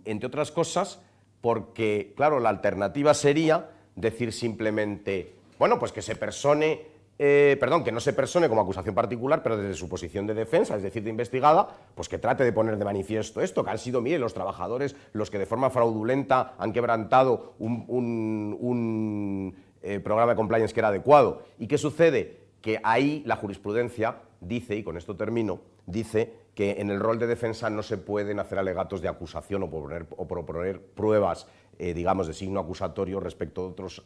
Speaker 2: Entre otras cosas, porque, claro, la alternativa sería decir simplemente, bueno, pues que se persone, que no se persone como acusación particular, pero desde su posición de defensa, es decir, de investigada, pues que trate de poner de manifiesto esto, que han sido, mire, los trabajadores los que de forma fraudulenta han quebrantado un programa de compliance que era adecuado. ¿Y qué sucede? Que ahí la jurisprudencia dice, y con esto termino, dice que en el rol de defensa no se pueden hacer alegatos de acusación o proponer pruebas, digamos, de signo acusatorio respecto de otras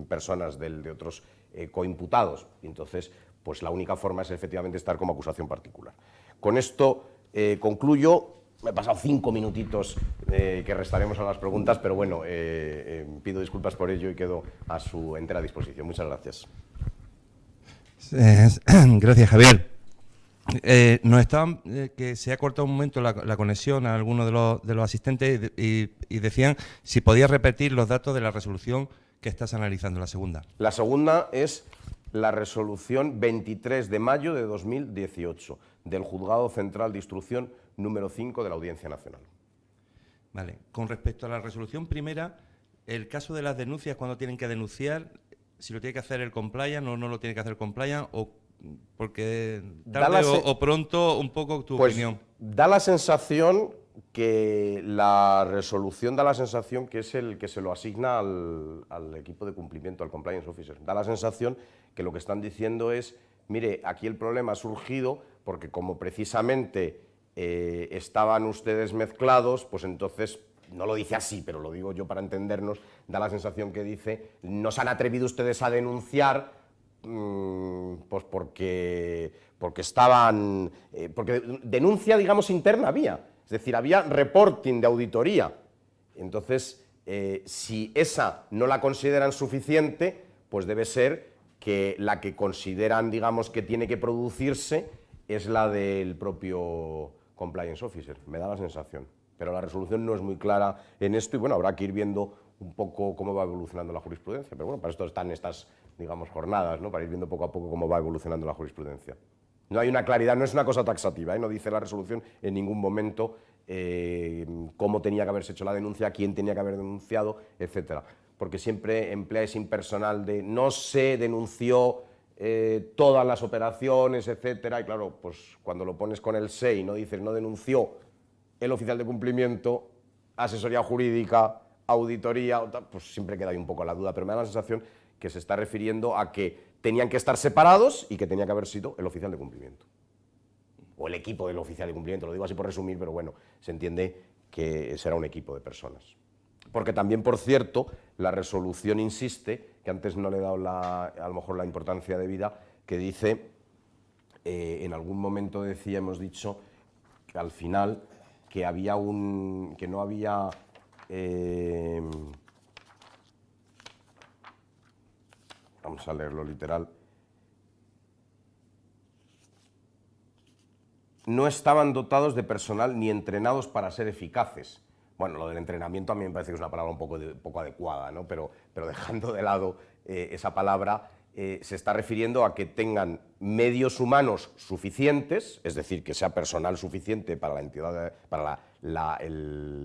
Speaker 2: personas, de otros coimputados. Entonces, pues la única forma es efectivamente estar como acusación particular. Con esto concluyo. Me he pasado 5 minutitos que restaremos a las preguntas, pero bueno, pido disculpas por ello y quedo a su entera disposición. Muchas gracias.
Speaker 3: Gracias, Javier. Nos estaban, que se ha cortado un momento la conexión a algunos de los asistentes y decían si podías repetir los datos de la resolución que estás analizando, la segunda.
Speaker 2: La segunda es la resolución 23 de mayo de 2018 del Juzgado Central de Instrucción número 5 de la Audiencia Nacional.
Speaker 3: Vale. Con respecto a la resolución primera, el caso de las denuncias, cuando tienen que denunciar, si lo tiene que hacer el compliance o no lo tiene que hacer el compliance, o porque tarde o pronto, un poco tu opinión.
Speaker 2: Da la sensación que la resolución da la sensación que es el que se lo asigna al equipo de cumplimiento, al compliance officer. Da la sensación que lo que están diciendo es, mire, aquí el problema ha surgido porque como precisamente estaban ustedes mezclados, pues entonces, no lo dice así, pero lo digo yo para entendernos, da la sensación que dice, no se han atrevido ustedes a denunciar pues porque estaban, porque denuncia, digamos, interna había, es decir, había reporting de auditoría. Entonces, si esa no la consideran suficiente, pues debe ser que la que consideran, digamos, que tiene que producirse es la del propio compliance officer, me da la sensación. Pero la resolución no es muy clara en esto y bueno, habrá que ir viendo un poco cómo va evolucionando la jurisprudencia. Pero bueno, para esto están estas, digamos, jornadas, ¿no? Para ir viendo poco a poco cómo va evolucionando la jurisprudencia. No hay una claridad, no es una cosa taxativa, ¿eh? No dice la resolución en ningún momento cómo tenía que haberse hecho la denuncia, quién tenía que haber denunciado, etcétera. Porque siempre emplea ese impersonal de no se denunció todas las operaciones, etcétera. Y claro, pues cuando lo pones con el se y no dices no denunció el oficial de cumplimiento, asesoría jurídica, auditoría, pues siempre queda ahí un poco la duda, pero me da la sensación que se está refiriendo a que tenían que estar separados y que tenía que haber sido el oficial de cumplimiento. O el equipo del oficial de cumplimiento, lo digo así por resumir, pero bueno, se entiende que será un equipo de personas. Porque también, por cierto, la resolución insiste, que antes no le he dado a lo mejor la importancia debida, que dice, en algún momento hemos dicho que al final que había que no había vamos a leerlo literal, no estaban dotados de personal ni entrenados para ser eficaces. Bueno, lo del entrenamiento a mí me parece que es una palabra un poco adecuada, ¿no? Pero dejando de lado esa palabra, se está refiriendo a que tengan medios humanos suficientes, es decir, que sea personal suficiente para la entidad, para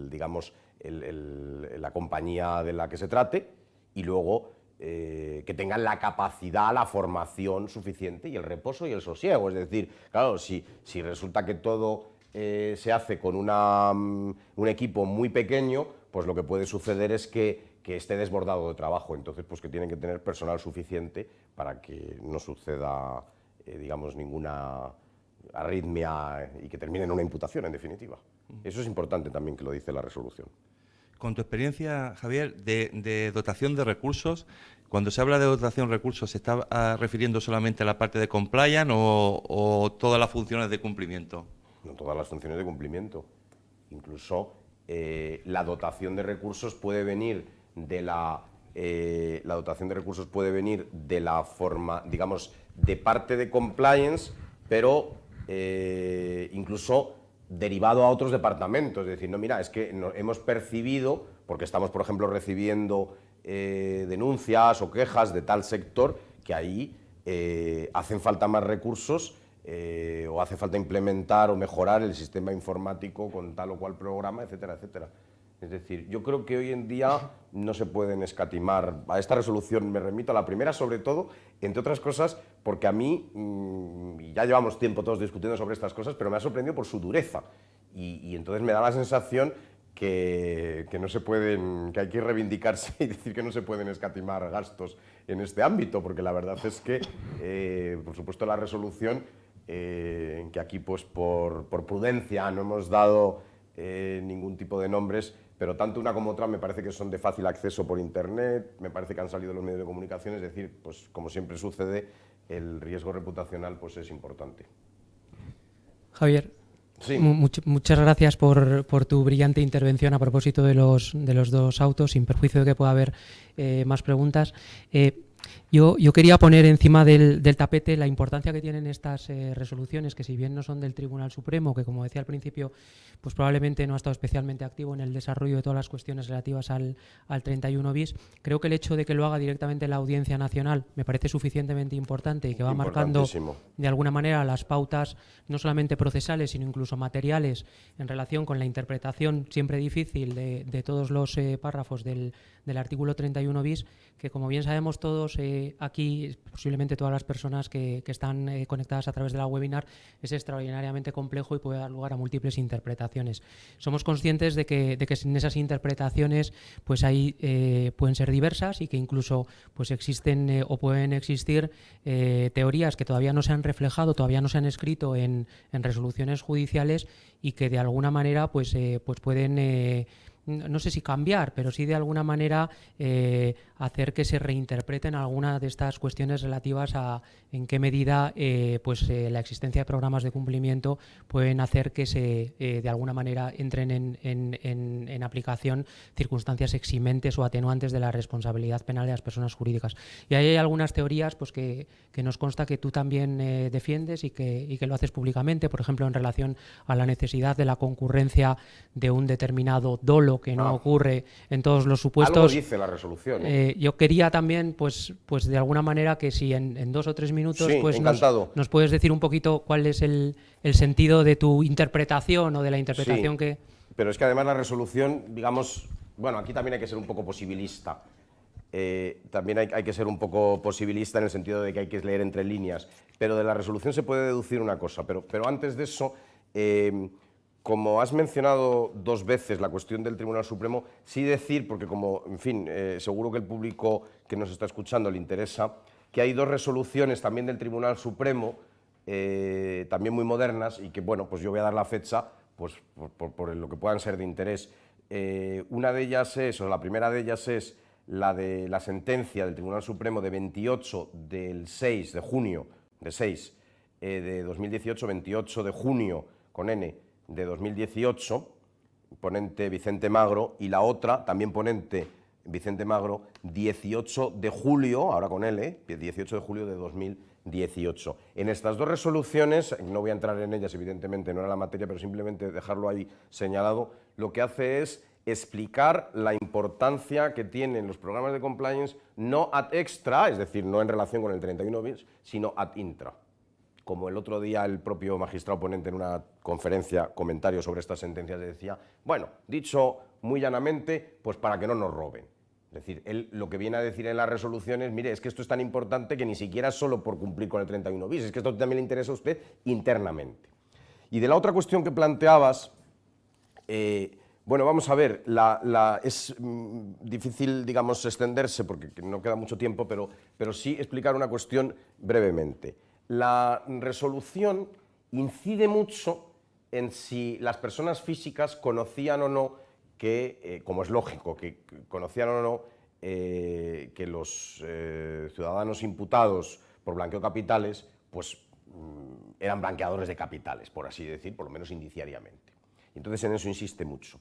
Speaker 2: digamos, la compañía de la que se trate, y luego que tengan la capacidad, la formación suficiente y el reposo y el sosiego. Es decir, claro, si resulta que todo se hace con un equipo muy pequeño, pues lo que puede suceder es que esté desbordado de trabajo, entonces pues que tienen que tener personal suficiente para que no suceda, digamos, ninguna arritmia y que termine en una imputación, en definitiva. Eso es importante también que lo dice la resolución.
Speaker 3: Con tu experiencia, Javier, de dotación de recursos, cuando se habla de dotación de recursos, ¿se está refiriendo solamente a la parte de compliance o todas las funciones de cumplimiento?
Speaker 2: No todas las funciones de cumplimiento. Incluso la dotación de recursos puede venir de la dotación de recursos puede venir de la forma, digamos, de parte de compliance, pero incluso derivado a otros departamentos. Es decir, no, mira, es que hemos percibido, porque estamos, por ejemplo, recibiendo denuncias o quejas de tal sector, que ahí hacen falta más recursos o hace falta implementar o mejorar el sistema informático con tal o cual programa, etcétera, etcétera. Es decir, yo creo que hoy en día no se pueden escatimar. A esta resolución me remito a la primera, sobre todo, entre otras cosas, porque a mí, y ya llevamos tiempo todos discutiendo sobre estas cosas, pero me ha sorprendido por su dureza. Y entonces me da la sensación que no se pueden, que hay que reivindicarse y decir que no se pueden escatimar gastos en este ámbito, porque la verdad es que, por supuesto, la resolución, que aquí pues por prudencia no hemos dado ningún tipo de nombres, pero tanto una como otra me parece que son de fácil acceso por internet, me parece que han salido los medios de comunicación, es decir, pues como siempre sucede, el riesgo reputacional pues es importante.
Speaker 1: Javier,
Speaker 2: sí.
Speaker 1: Muchas gracias por tu brillante intervención a propósito de los dos autos, sin perjuicio de que pueda haber más preguntas. Yo quería poner encima del tapete la importancia que tienen estas resoluciones, que si bien no son del Tribunal Supremo, que como decía al principio, pues probablemente no ha estado especialmente activo en el desarrollo de todas las cuestiones relativas al 31 bis, creo que el hecho de que lo haga directamente la Audiencia Nacional me parece suficientemente importante y que va marcando de alguna manera las pautas no solamente procesales, sino incluso materiales en relación con la interpretación siempre difícil de todos los párrafos del artículo 31 bis, que como bien sabemos todos aquí, posiblemente todas las personas que están conectadas a través de la webinar, es extraordinariamente complejo y puede dar lugar a múltiples interpretaciones. Somos conscientes de que en esas interpretaciones pues pueden ser diversas y que incluso pues existen o pueden existir teorías que todavía no se han reflejado, todavía no se han escrito en resoluciones judiciales y que de alguna manera pues pueden no sé si cambiar, pero sí de alguna manera hacer que se reinterpreten algunas de estas cuestiones relativas a en qué medida la existencia de programas de cumplimiento pueden hacer que se de alguna manera entren en aplicación circunstancias eximentes o atenuantes de la responsabilidad penal de las personas jurídicas. Y ahí hay algunas teorías pues que nos consta que tú también defiendes y que lo haces públicamente, por ejemplo, en relación a la necesidad de la concurrencia de un determinado dolo que no ocurre en todos los supuestos.
Speaker 2: Algo dice la resolución.
Speaker 1: Yo quería también, pues de alguna manera, que si en 2 o 3 minutos
Speaker 2: sí,
Speaker 1: pues nos puedes decir un poquito cuál es el sentido de tu interpretación o de la interpretación que...
Speaker 2: Pero es que además la resolución, digamos, bueno, aquí también hay que ser un poco posibilista. También hay que ser un poco posibilista en el sentido de que hay que leer entre líneas. Pero de la resolución se puede deducir una cosa. Pero antes de eso... como has mencionado 2 veces la cuestión del Tribunal Supremo, sí decir, porque como, en fin, seguro que el público que nos está escuchando le interesa, que hay 2 resoluciones también del Tribunal Supremo, también muy modernas, y que, bueno, pues yo voy a dar la fecha, pues por lo que puedan ser de interés. Una de ellas es, o la primera de ellas es la de la sentencia del Tribunal Supremo de 28 del 6 de junio, de 2018, 28 de junio, con N, de 2018, ponente Vicente Magro, y la otra, también ponente Vicente Magro, 18 de julio, ahora con L, 18 de julio de 2018. En estas 2 resoluciones, no voy a entrar en ellas, evidentemente no era la materia, pero simplemente dejarlo ahí señalado, lo que hace es explicar la importancia que tienen los programas de compliance no ad extra, es decir, no en relación con el 31 bis, sino ad intra. Como el otro día el propio magistrado ponente en una conferencia, comentario sobre estas sentencias, decía, bueno, dicho muy llanamente, pues para que no nos roben. Es decir, él lo que viene a decir en las resoluciones, mire, es que esto es tan importante que ni siquiera es solo por cumplir con el 31 bis, es que esto también le interesa a usted internamente. Y de la otra cuestión que planteabas, bueno, vamos a ver, es difícil, digamos, extenderse porque no queda mucho tiempo, pero sí explicar una cuestión brevemente. La resolución incide mucho en si las personas físicas conocían o no que, como es lógico, que conocían o no que los ciudadanos imputados por blanqueo de capitales, pues eran blanqueadores de capitales, por así decir, por lo menos indiciariamente. Entonces en eso insiste mucho.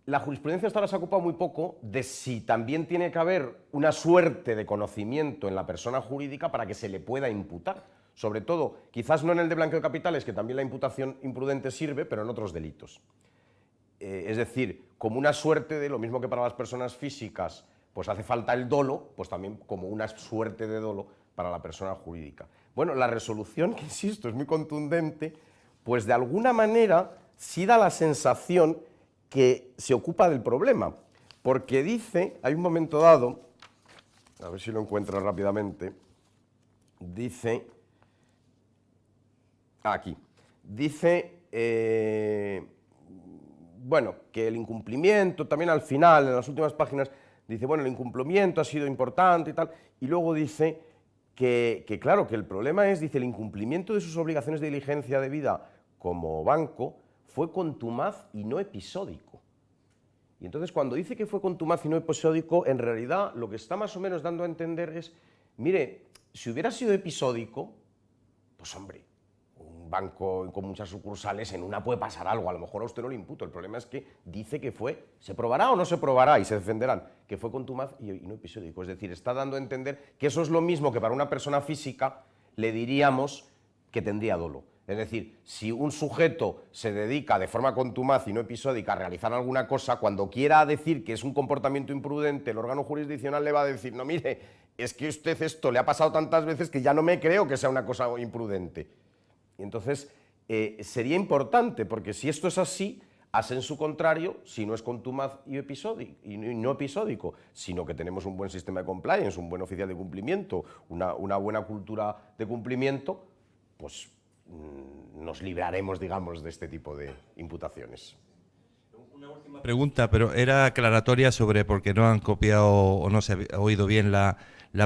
Speaker 2: La jurisprudencia hasta ahora se ha ocupado muy poco de si también tiene que haber una suerte de conocimiento en la persona jurídica para que se le pueda imputar. Sobre todo, quizás no en el de blanqueo de capitales, que también la imputación imprudente sirve, pero en otros delitos. Es decir, como una suerte de, lo mismo que para las personas físicas, pues hace falta el dolo, pues también como una suerte de dolo para la persona jurídica. Bueno, la resolución, que insisto, es muy contundente, pues de alguna manera sí da la sensación que se ocupa del problema, porque dice, hay un momento dado, a ver si lo encuentro rápidamente, dice, aquí, dice, bueno, que el incumplimiento, también al final, en las últimas páginas, dice, bueno, el incumplimiento ha sido importante y tal, y luego dice que claro, que el problema es, dice, el incumplimiento de sus obligaciones de diligencia debida como banco fue contumaz y no episódico. Y entonces cuando dice que fue contumaz y no episódico, en realidad lo que está más o menos dando a entender es, mire, si hubiera sido episódico, pues hombre, un banco con muchas sucursales, en una puede pasar algo, a lo mejor a usted no le imputo, el problema es que dice que fue, se probará o no se probará y se defenderán, que fue contumaz y no episódico. Es decir, está dando a entender que eso es lo mismo que para una persona física le diríamos que tendría dolo. Es decir, si un sujeto se dedica de forma contumaz y no episódica a realizar alguna cosa, cuando quiera decir que es un comportamiento imprudente, el órgano jurisdiccional le va a decir, no, mire, es que usted esto le ha pasado tantas veces que ya no me creo que sea una cosa imprudente. Y entonces, sería importante, porque si esto es así, a sensu contrario, si no es contumaz y no episódico, sino que tenemos un buen sistema de compliance, un buen oficial de cumplimiento, una buena cultura de cumplimiento, pues nos libraremos, digamos, de este tipo de imputaciones.
Speaker 3: Una última pregunta, pero era aclaratoria sobre por qué no han copiado o no se ha oído bien la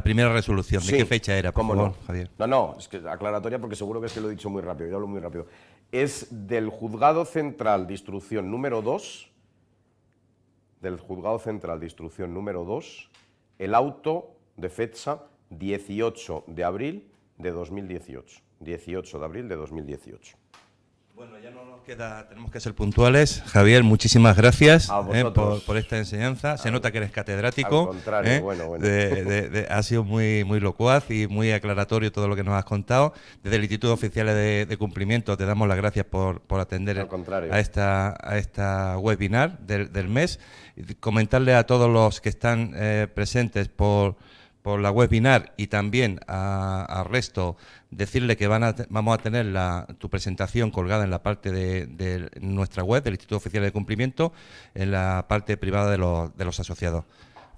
Speaker 3: primera resolución. ¿De qué fecha era, por favor, Javier?
Speaker 2: No, es que aclaratoria porque seguro que es que lo he dicho muy rápido, yo hablo muy rápido. Es del Juzgado Central de Instrucción número 2, el auto de fecha 18 de abril de 2018. 18 de abril de 2018.
Speaker 3: Bueno, ya no nos queda, tenemos que ser puntuales. Javier, muchísimas gracias por esta enseñanza. Se nota que eres catedrático.
Speaker 2: Al contrario, bueno.
Speaker 3: Ha sido muy locuaz y muy aclaratorio todo lo que nos has contado. Desde el Instituto Oficial de Cumplimiento te damos las gracias por atender a esta webinar del mes. Comentarle a todos los que están presentes por la webinar y también al resto, decirle que vamos a tener tu presentación colgada en la parte de nuestra web, del Instituto Oficial de Cumplimiento, en la parte privada de los asociados.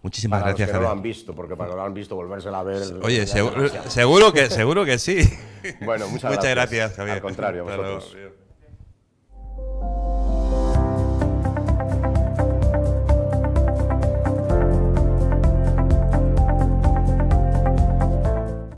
Speaker 3: Muchísimas gracias,
Speaker 2: Javier. Para los que no
Speaker 3: Javier.
Speaker 2: lo han visto, porque para los que lo han visto, volvérsela a ver...
Speaker 3: Oye, seguro que sí.
Speaker 2: Bueno, muchas
Speaker 3: gracias, Javier.
Speaker 2: Al contrario, a vosotros.